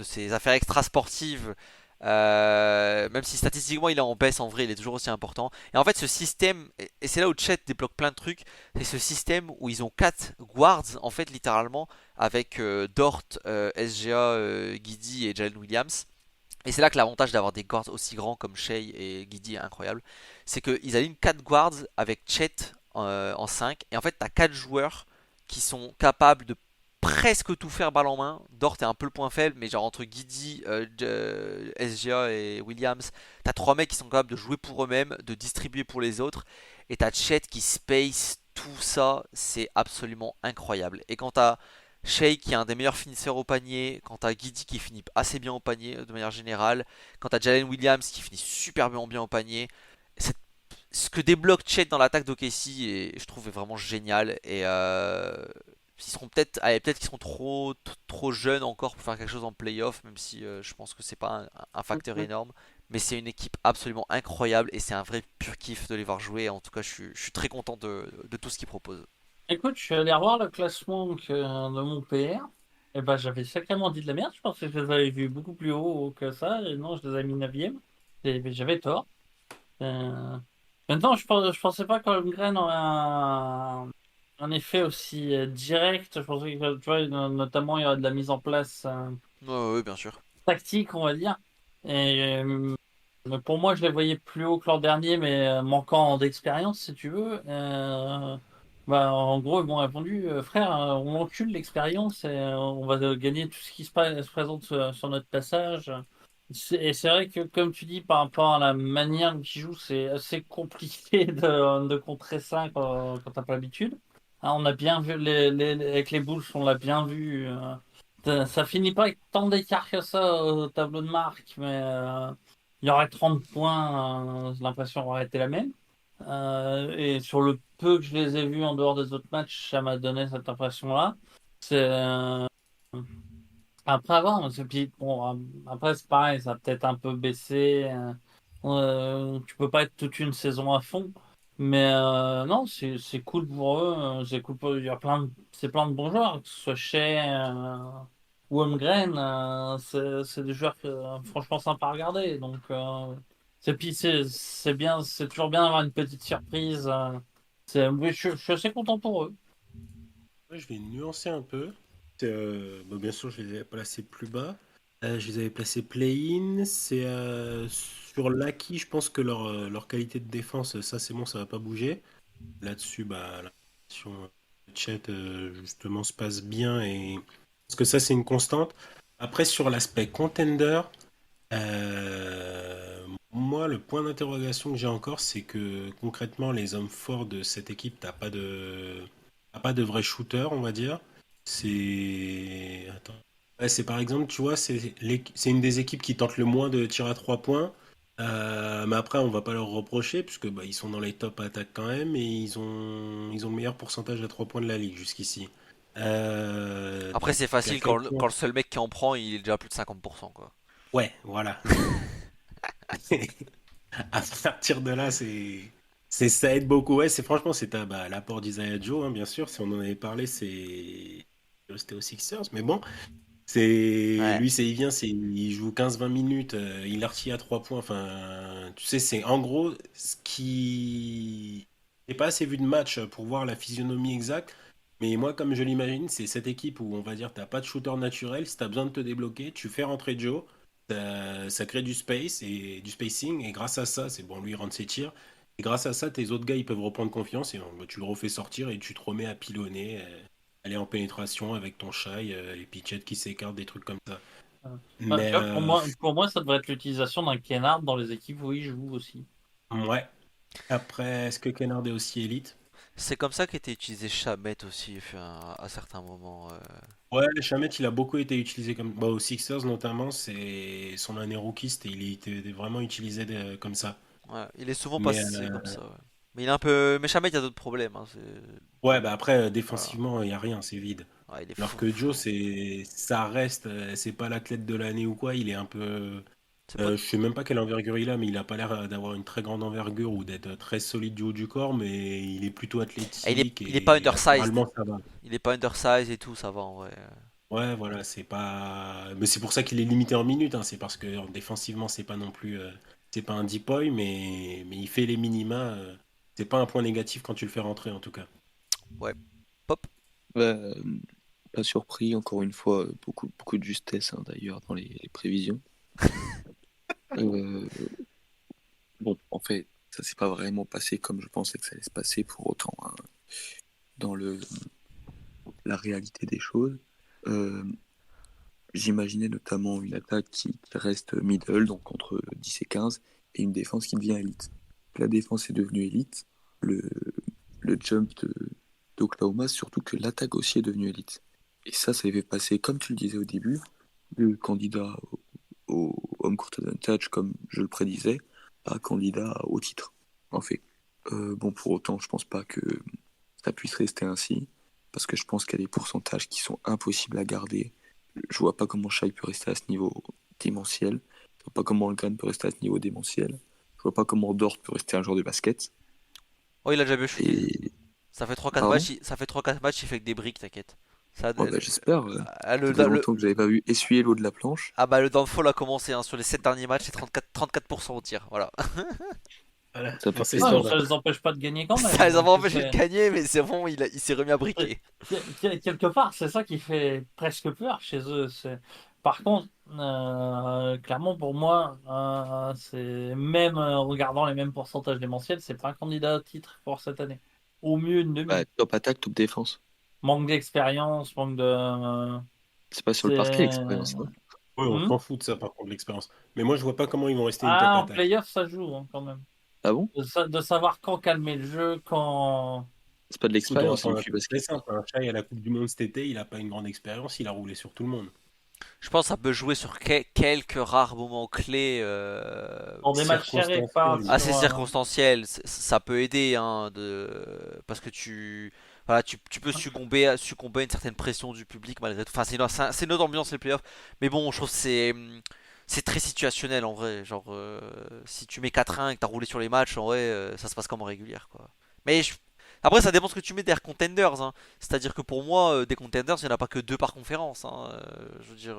A: ses affaires extra-sportives, même si statistiquement il est en baisse, en vrai il est toujours aussi important. Et en fait ce système, et c'est là où Chet débloque plein de trucs, c'est ce système où ils ont 4 guards, en fait littéralement, avec Dort, SGA, Giddey et Jalen Williams. Et c'est là que l'avantage d'avoir des guards aussi grands comme Shea et Giddey est incroyable. C'est qu'ils alignent 4 guards avec Chet en 5. Et en fait, tu as 4 joueurs qui sont capables de presque tout faire balle en main. Dort est un peu le point faible, mais genre entre Giddey, SGA et Williams, tu as 3 mecs qui sont capables de jouer pour eux-mêmes, de distribuer pour les autres. Et tu as Chet qui space tout ça. C'est absolument incroyable. Et quand tu as Shea qui est un des meilleurs finisseurs au panier, quand t'as Giddey qui finit assez bien au panier de manière générale, quand t'as Jalen Williams qui finit super bien au panier, c'est- ce que débloque Chet dans l'attaque d'OKC et je trouve est vraiment génial et ils seront peut-être peut-être qu'ils seront trop jeunes encore pour faire quelque chose en playoff, même si je pense que c'est pas un facteur énorme, mais c'est une équipe absolument incroyable et c'est un vrai pur kiff de les voir jouer. En tout cas je suis très content de tout ce qu'ils proposent.
C: Écoute, je suis allé revoir le classement de mon PR. Et ben, j'avais sacrément dit de la merde. Je pensais que je les avais vus beaucoup plus haut que ça. Et non, je les avais mis 9e. Et j'avais tort. Euh, Maintenant, je pensais pas qu'Holmgren aurait un effet aussi direct. Je pensais que, tu vois, notamment, il y aurait de la mise en place
A: Ouais, ouais, bien sûr.
C: tactique, on va dire. Et mais pour moi, je les voyais plus haut que l'an dernier, mais manquant d'expérience, si tu veux. Bah, en gros, ils m'ont répondu, frère, on encule l'expérience et on va gagner tout ce qui se présente sur notre passage. Et c'est vrai que, comme tu dis, par rapport à la manière dont ils jouent, c'est assez compliqué de contrer ça quand t'as pas l'habitude. Hein, on a bien vu, avec les Bulls, on l'a bien vu. Ça finit pas avec tant d'écart que ça au tableau de marque, mais il y aurait 30 points, j'ai l'impression aurait été la même. Et sur le peu que je les ai vus en dehors des autres matchs, ça m'a donné cette impression-là. C'est après avoir, puis bon, après c'est pareil, ça a peut-être un peu baissé. Tu peux pas être toute une saison à fond, mais non, c'est cool pour eux. C'est cool pour eux. Il y a c'est plein de bons joueurs, que ce soit Shea ou Holmgren. C'est des joueurs que, franchement sympa à regarder. Donc puis c'est bien, c'est toujours bien d'avoir une petite surprise. Oui, je suis assez content pour eux.
B: Ouais, je vais nuancer un peu. Bon, bien sûr, je les avais placés plus bas. Je les avais placés play-in. C'est sur l'acquis, je pense que leur qualité de défense, ça c'est bon, ça va pas bouger. Là-dessus, bah, la position de chat justement se passe bien et parce que ça c'est une constante. Après, sur l'aspect contender, moi, le point d'interrogation que j'ai encore, c'est que concrètement, les hommes forts de cette équipe, t'as pas de vrai shooter, on va dire. C'est. Attends. Ouais, c'est par exemple, tu vois, c'est une des équipes qui tente le moins de tirs à 3 points. Mais après, on va pas leur reprocher, puisque bah, ils sont dans les top attaques quand même, et ils ont le meilleur pourcentage à 3 points de la ligue jusqu'ici.
A: Après c'est
B: Donc à
A: facile
B: quel
A: quand
B: point.
A: le seul mec qui en prend il est déjà à plus de 50% quoi.
B: Ouais, voilà. À partir de là, ça aide beaucoup. Ouais, c'est franchement, c'est bah, l'apport d'Isaiah Joe, hein, bien sûr. Si on en avait parlé, c'est resté aux Sixers. Mais bon,
A: Ouais.
B: il vient, il joue 15-20 minutes, il artille à 3 points. Enfin, tu sais, c'est en gros ce qui n'est pas assez vu de match pour voir la physionomie exacte. Mais moi, comme je l'imagine, c'est cette équipe où on va dire t'as pas de shooter naturel. Si t'as besoin de te débloquer, tu fais rentrer Joe. Ça crée du space et du spacing. Et grâce à ça, c'est bon, lui il rentre ses tirs. Et grâce à ça, tes autres gars ils peuvent reprendre confiance et tu le refais sortir et tu te remets à pilonner, aller en pénétration avec ton shy, les pitchettes qui s'écartent, des trucs comme ça.
C: Tu
B: Mais
C: vois, pour moi, ça devrait être l'utilisation d'un Kennard dans les équipes où il joue aussi.
B: ouais. Après, est-ce que Kennard est aussi élite?
A: C'est comme ça qu'était utilisé Shamet aussi enfin, à certains moments.
B: Ouais, Shamet, il a beaucoup été utilisé comme. Bah, aux Sixers notamment, c'est son année rookie, il était vraiment utilisé comme ça.
A: Ouais, il est souvent
B: Mais
A: passé comme ça. Ouais. Mais il est un peu. Mais Shamet, il y a d'autres problèmes. Hein,
B: ouais, bah après,
A: voilà.
B: défensivement, il n'y a rien, c'est vide.
A: Ouais, il est
B: Alors
A: fou,
B: que
A: fou.
B: Joe, ça reste, c'est pas l'athlète de l'année ou quoi, il est un peu.
A: C'est pas.
B: Je sais même pas quelle envergure il a, mais il a pas l'air d'avoir une très grande envergure ou d'être très solide du haut du corps, mais il est plutôt
A: Et
B: athlétique
A: il est pas
B: et
A: undersized.
B: latéralement, ça va.
A: Il est pas undersized et tout, ça va en vrai.
B: Ouais, voilà, c'est pas. Mais c'est pour ça qu'il est limité en minutes, hein. C'est parce que défensivement, c'est pas non plus. C'est pas un deep boy, mais il fait les minima. C'est pas un point négatif quand tu le fais rentrer, en tout cas.
A: Ouais. Pop.
D: Bah, pas surpris, encore une fois, beaucoup de justesse hein, d'ailleurs dans les prévisions. Euh, bon, en fait, ça s'est pas vraiment passé comme je pensais que ça allait se passer pour autant hein, dans la réalité des choses. Euh, J'imaginais notamment une attaque qui reste middle, donc entre 10 et 15, et une défense qui devient élite. La défense est devenue élite, le, le jump d'Oklahoma, surtout que l'attaque aussi est devenue élite. Et ça avait passé, comme tu le disais au début, le candidat au home court advantage, comme je le prédisais, à candidat au titre, en fait. Bon, pour autant, je pense pas que ça puisse rester ainsi, parce que je pense qu'il y a des pourcentages qui sont impossibles à garder. Je vois pas comment Shai peut rester à ce niveau démentiel. Je vois pas comment Holmgren peut rester à ce niveau démentiel. Je vois pas comment Dort peut rester un joueur de basket.
A: Oh, il a déjà bien shooté.
D: Et
A: Ça fait 3-4
D: pardon?
A: matchs, ça fait 3-4 matchs, il fait que des briques, t'inquiète. Ça,
D: Oh, bah, j'espère.
A: le,
D: Ça fait
A: le-
D: longtemps que j'avais pas vu essuyer l'eau de la planche.
A: ah bah le downfall a commencé hein, sur les 7 derniers matchs, c'est 34% au tir. Voilà.
B: Voilà,
D: Ça
B: dans
D: fait
B: ces
C: Ah,
D: plaisir.
C: mais
B: eaux-là.
C: ça les empêche pas de gagner quand
A: Ça
C: même.
A: les a pas
C: Donc,
A: empêchés de gagner, mais c'est bon, il s'est remis à briquer.
C: quelque part, c'est ça qui fait presque peur chez eux. Par contre, clairement pour moi, c'est même en regardant les mêmes pourcentages démentiels, c'est pas un candidat au titre pour cette année. Au mieux une
D: Bah,
C: demi.
D: top attaque, top défense.
C: Manque d'expérience, manque de.
D: C'est pas sur le parquet
C: C'est.
D: l'expérience. Hein.
B: Oui, on
C: Hmm.
B: s'en fout de ça, par contre, de l'expérience. Mais moi, je vois pas comment ils vont rester une top
C: Ah, en
B: attaque.
C: playoff, ça joue hein, quand même.
D: Ah bon?
C: De savoir quand calmer le jeu, quand.
D: C'est pas de
B: Écoute, on va
D: l'expérience, c'est du
B: prendre un
D: FI
B: truc très
D: basket.
B: simple. Un Shai à la Coupe du Monde cet été, il a pas une grande expérience, il a roulé sur tout le monde.
A: Je pense que ça peut jouer sur quelques rares moments clés
C: Pour des matchs serrés, pas
B: Circonstanciel.
C: sur.
A: assez circonstanciels. Ça peut aider hein, parce que voilà, tu peux succomber à une certaine pression du public malgré tout. Enfin, c'est une autre ambiance les playoffs. Mais bon, je trouve que c'est très situationnel en vrai. Genre, si tu mets 4-1 et que t'as roulé sur les matchs, en vrai, ça se passe comme en régulière quoi. Mais après, ça dépend ce que tu mets derrière contenders. Hein. C'est-à-dire que pour moi, des contenders, il n'y en a pas que deux par conférence. Hein. Je veux dire,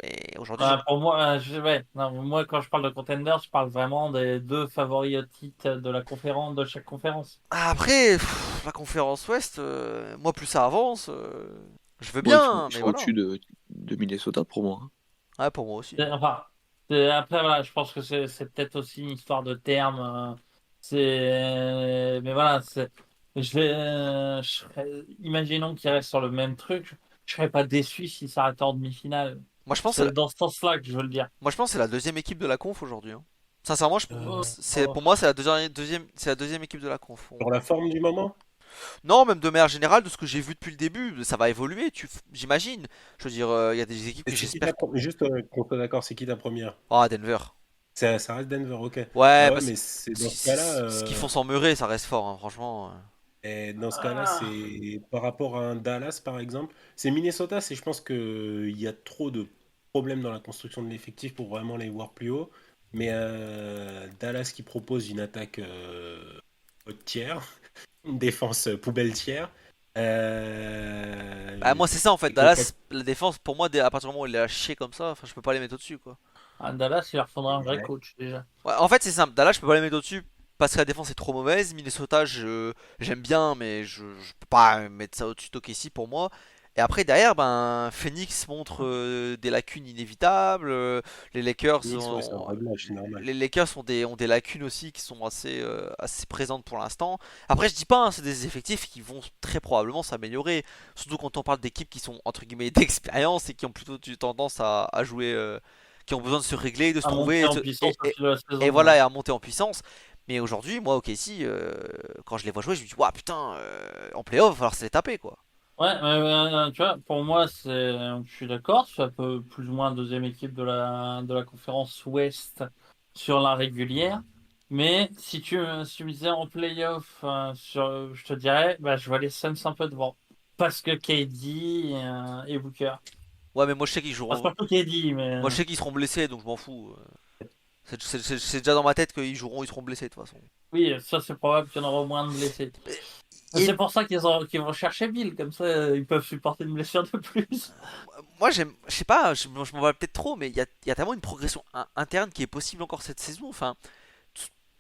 A: mais aujourd'hui,
C: Pour moi, ouais, non, moi, quand je parle de contenders, je parle vraiment des deux favoris au titre de la conférence, de chaque conférence.
A: après, la conférence Ouest, moi plus ça avance, je veux
D: Bon,
A: bien,
D: ils
A: mais
D: sont
A: voilà.
D: au-dessus de Minnesota pour moi. Hein.
A: Ouais, pour moi aussi.
C: Enfin, après, voilà, je pense que c'est peut-être aussi une histoire de terme. Mais voilà, imaginons qu'il reste sur le même truc. Je serais pas déçu s'il s'arrête en demi-finale.
A: Moi, je pense que c'est
C: C'est dans ce sens-là que je veux le dire.
A: moi, je pense que c'est la deuxième équipe de la conf aujourd'hui. Hein. Sincèrement,
B: Euh,
C: Oh,
A: pour moi, c'est la c'est la deuxième équipe de la conf.
B: sur la forme du moment?
A: Non, même de manière générale, de ce que j'ai vu depuis le début, ça va évoluer, j'imagine. Je veux dire, il y a des équipes
B: Et
A: que
B: c'est qui
A: j'espère.
B: Juste qu'on soit d'accord, c'est qui ta première?
A: Ah, Denver.
B: Ça reste Denver, ok.
A: Ouais,
B: Bah ouais,
A: parce
B: mais
A: que
B: c'est dans ce cas-là,
A: ce qu'ils font sans Murray, ça reste fort, hein, franchement.
B: et dans ce cas-là,
C: ah.
B: c'est par rapport à un Dallas, par exemple. C'est Minnesota, je pense que il y a trop de problèmes dans la construction de l'effectif pour vraiment les voir plus haut. Mais Dallas qui propose une attaque haute tiers, une défense poubelle tiers.
A: Bah, moi, c'est ça en fait.
B: Et concrètement,
A: Dallas, la défense, pour moi, à partir du moment où il est lâché comme ça, enfin, je peux pas les mettre au-dessus quoi.
C: À Dallas, il leur faudra un vrai
B: ouais.
C: coach déjà.
A: Ouais, en fait, c'est simple. Dallas, je peux pas les mettre au-dessus. parce que la défense est trop mauvaise. Minnesota, j'aime bien, mais je peux pas mettre ça au-dessus d'OKC pour moi. Et après, derrière, ben, Phoenix montre des lacunes inévitables. Les Lakers
B: Phoenix, ouais, c'est un vrai match, c'est normal.
A: les Lakers ont des lacunes aussi qui sont assez présentes pour l'instant. Après, je dis pas, hein, c'est des effectifs qui vont très probablement s'améliorer. Surtout quand on parle d'équipes qui sont entre guillemets d'expérience et qui ont plutôt tendance à jouer, qui ont besoin de se régler, de se
C: À monter
A: trouver
C: en puissance au fil de la
A: et
C: saison.
A: voilà, et à monter en puissance. Mais aujourd'hui, moi, OKC, quand je les vois jouer, je me dis, waouh, putain, en playoff, il va falloir se les taper, quoi.
C: Ouais, tu vois, pour moi, je suis d'accord, c'est un peu plus ou moins deuxième équipe de la conférence Ouest sur la régulière. Mais si tu me disais en playoff, je te dirais, bah, je vois les Suns un peu devant. Parce que KD et Booker.
A: Ouais, mais moi, je sais qu'ils
C: Enfin,
A: joueront.
C: surtout KD, mais
A: Moi, je sais qu'ils seront blessés, donc je m'en fous. C'est déjà dans ma tête qu'ils joueront, ils seront blessés, de toute façon.
C: oui, ça c'est probable qu'il y en aura moins de blessés.
A: Et
C: C'est pour ça qu'ils vont chercher Bill, comme ça ils peuvent supporter une blessure de plus.
A: moi, je sais pas, je m'en vois peut-être trop, mais il y a tellement une progression interne qui est possible encore cette saison. Enfin,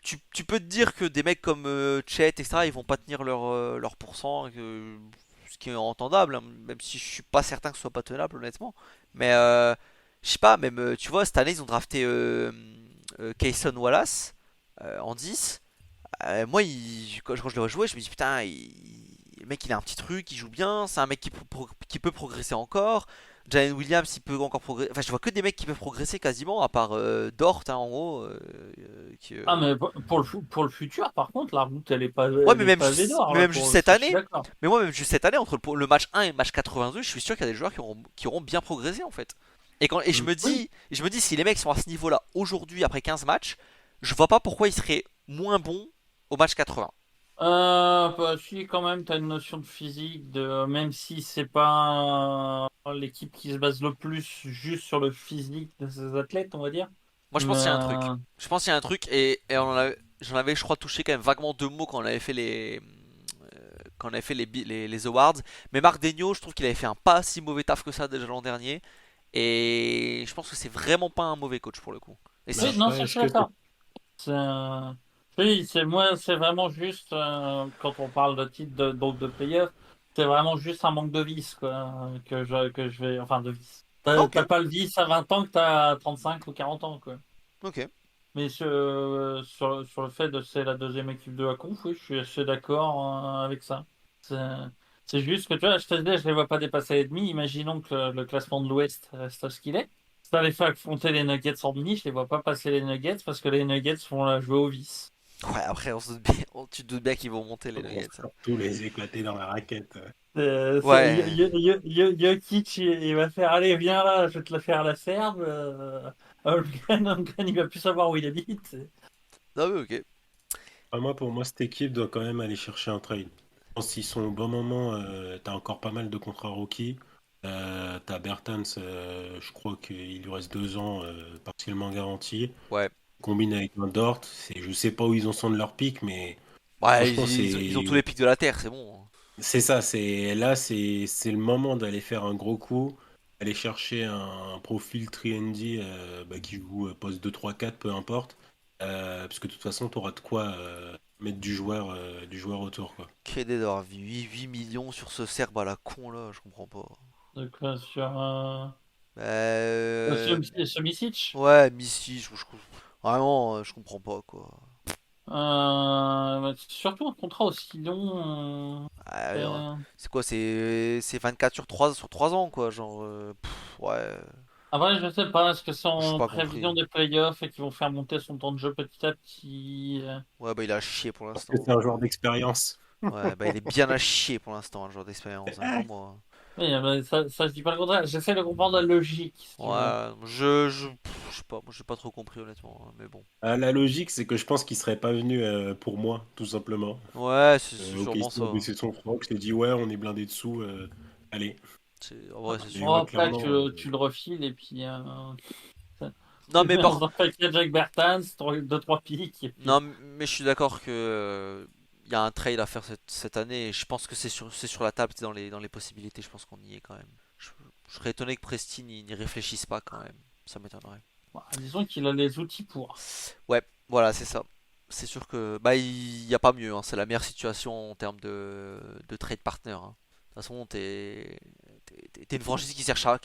A: tu peux te dire que des mecs comme Chet, etc., ils vont pas tenir leur pourcent, ce qui est entendable, hein, même si je suis pas certain que ce soit pas tenable, honnêtement. Mais je sais pas, même, tu vois, cette année, ils ont drafté Kayson Wallace en 10. Moi, quand je le vois jouer, je me dis putain, le mec il a un petit truc, il joue bien, c'est un mec qui peut progresser encore. Jalen Williams, il peut encore progresser. Enfin, je vois que des mecs qui peuvent progresser quasiment, à part Dort, hein, en gros.
C: Ah, mais pour le futur, par contre, la route,
A: Ouais,
C: elle est pavée d'or,
A: mais
C: là,
A: même juste
C: pour
A: cette
C: ça, je suis
A: année.
C: d'accord.
A: Mais moi, même juste cette année, entre le match 1 et le match 82, je suis sûr qu'il y a des joueurs qui auront bien progressé en fait. Et
B: Mm.
C: Oui.
A: je me dis, si les mecs sont à ce niveau-là aujourd'hui, après 15 matchs, je vois pas pourquoi ils seraient moins bons au match 80.
C: Bah, si, quand même, tu as une notion de physique, même si c'est pas l'équipe qui se base le plus juste sur le physique de ses athlètes, on va dire.
A: Moi, je
C: Mais,
A: pense qu'il y a un truc. Je pense qu'il y a un truc, et j'en avais, je crois, touché quand même vaguement deux mots quand on avait fait quand on avait fait les awards. Mais Marc Daigneault, je trouve qu'il avait fait un pas si mauvais taf que ça déjà l'an dernier. Et je pense que c'est vraiment pas un mauvais coach pour le coup. Et si
B: Bah,
C: oui, non, ça,
B: après,
C: je suis d'accord. Oui, moi, c'est vraiment juste, quand on parle de titre donc de playoff, c'est vraiment juste un manque de vis, quoi, que je vais, enfin, de vis.
A: ok,
C: T'as pas le vis à 20 ans que t'as à 35 ou 40 ans, quoi.
A: ok.
C: Mais sur le fait de c'est la deuxième équipe de la conf, oui, je suis assez d'accord avec ça. C'est c'est juste que tu vois, je te disais, je les vois pas dépasser les demi. Imaginons que le classement de l'Ouest reste ce qu'il est. Ça les fait affronter les Nuggets en demi, je les vois pas passer les Nuggets parce que les Nuggets vont la jouer au vice.
A: Ouais, après, tu te doutes bien qu'ils vont monter les
B: on va
A: Nuggets, hein.
B: surtout les éclater dans la raquette.
A: Ouais,
C: Jokic, il va faire, allez, viens là, je vais te la faire à la serbe. Holmgren, il va plus savoir où il habite.
A: non mais ok.
B: Moi, pour moi, cette équipe doit quand même aller chercher un trade. Je pense qu'ils sont au bon moment. T'as encore pas mal de contrats rookies. T'as Bertans, je crois qu'il lui reste 2 ans partiellement garantis.
A: Ouais.
B: Combine avec un Dort. Je sais pas où ils en sont de leur pic, mais
A: Ouais,
B: franchement,
A: ils ont tous les pics de la Terre, c'est bon, hein.
B: c'est ça. C'est le moment d'aller faire un gros coup. Aller chercher un profil 3D bah, qui joue poste 2-3-4, peu importe. Parce que de toute façon, tu auras de quoi mettre du joueur autour, quoi.
A: Crédit d'avoir 8 millions sur ce Serbe à la con là, je comprends pas.
C: Donc, sur
A: Bah,
C: Misic.
A: ouais, Missy, vraiment, je comprends pas quoi.
C: Surtout un contrat aussi long.
A: Ah,
C: Euh,
A: c'est quoi, c'est 24 sur 3 ans quoi, genre, ouais,
C: Après, je sais pas, est-ce que c'est
A: j'ai
C: en
A: pas compris.
C: prévision des playoffs et qu'ils vont faire monter son temps de jeu petit à petit.
A: Ouais, bah il a chier pour
B: Parce que c'est
A: l'instant.
B: un joueur d'expérience.
A: Ouais, bah il est bien à chier pour l'instant, un joueur d'expérience, hein, crois-moi.
C: Oui, ça, je dis pas le contraire. J'essaie de comprendre la logique, si tu veux.
A: Ouais, je sais pas, moi j'ai pas trop compris honnêtement, hein, mais bon.
B: La logique, c'est que je pense qu'il serait pas venu pour moi, tout simplement.
A: Ouais, c'est
B: Ok,
A: sûrement ça,
B: il a
A: hein.
B: baissé son froc, il s'est dit ouais, on est blindé dessous, allez.
A: En vrai, c'est
B: Mais
C: Bon,
A: sûr.
C: après,
B: clairement,
C: tu le refiles et puis
A: Non
C: tu
A: mais
C: mets dans
A: par
C: un package avec Bertans, 2-3 pics, et puis.
A: Non, mais je suis d'accord que il y a un trade à faire cette année et je pense que c'est sur la table, c'est dans les possibilités, je pense qu'on y est quand même. Je, je serais étonné que Preston n'y réfléchisse pas quand même, ça m'étonnerait.
C: Bah, disons qu'il a les outils pour.
A: Ouais, voilà, c'est ça. c'est sûr que bah il y a pas mieux, hein. C'est la meilleure situation en termes de trade partner, hein. De toute façon, t'es une franchise qui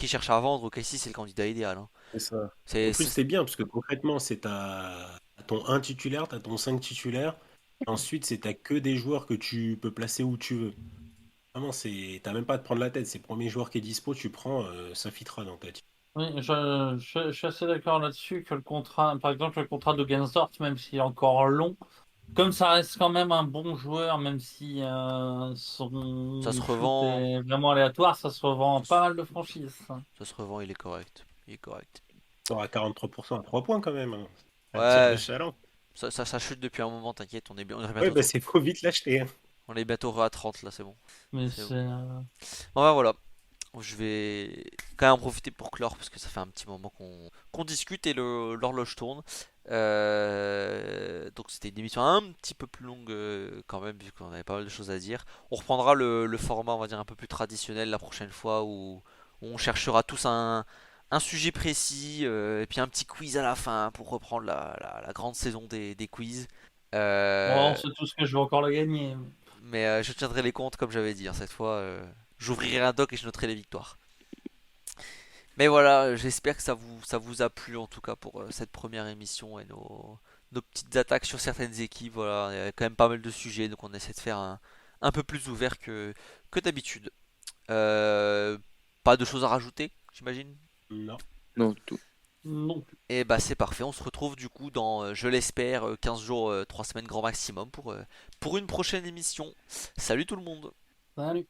A: cherche à vendre. OKC, c'est le candidat idéal, hein.
B: C'est ça. En
A: C'est,
B: plus,
A: c'est-
B: c'est bien parce que concrètement, c'est t'as ton un titulaire, t'as ton 5 titulaire. Ensuite, c'est t'as que des joueurs que tu peux placer où tu veux. Vraiment, t'as même pas à te prendre la tête. C'est le premier joueur qui est dispo, tu prends, ça fitera dans ta team.
C: Oui, je suis assez d'accord là-dessus que le contrat, par exemple, le contrat de Gensdorf, même s'il est encore long, comme ça reste quand même un bon joueur, même si
A: ça se
C: son shoot
A: revend,
C: est vraiment aléatoire, ça se revend
A: ça
C: pas
A: se,
C: mal de franchises.
A: ça se revend, il est correct. Il est correct.
B: T'auras 43% à 3 points quand même, hein. Attire le
A: Ouais,
B: chaland.
A: ça chute depuis un moment, t'inquiète, on est
B: Ouais,
A: bientôt,
B: bah c'est faut vite l'acheter, hein.
A: on est bientôt à 30 là, c'est bon.
C: Mais
A: C'est bon.
C: c'est
A: Bon, bah, voilà. Je vais quand même en profiter pour clore parce que ça fait un petit moment qu'on discute et l'horloge tourne. Donc c'était une émission un petit peu plus longue quand même vu qu'on avait pas mal de choses à dire. On reprendra le format on va dire un peu plus traditionnel la prochaine fois où on cherchera tous un sujet précis et puis un petit quiz à la fin pour reprendre la grande saison des quiz.
C: bon, on
A: Euh,
C: sait tous que je vais encore le gagner.
A: mais je tiendrai les comptes comme j'avais dit, hein, cette fois. J'ouvrirai un doc et je noterai les victoires. Mais voilà, j'espère que ça vous a plu en tout cas pour cette première émission et nos petites attaques sur certaines équipes. Voilà, il y a quand même pas mal de sujets, donc on essaie de faire un peu plus ouvert que d'habitude. Euh, Pas de choses à rajouter, j'imagine.
B: Non.
D: Non, du tout.
C: Non.
A: Et bah c'est parfait, on se retrouve du coup dans, je l'espère, 15 jours, 3 semaines grand maximum pour une prochaine émission. Salut tout le monde!
C: Salut.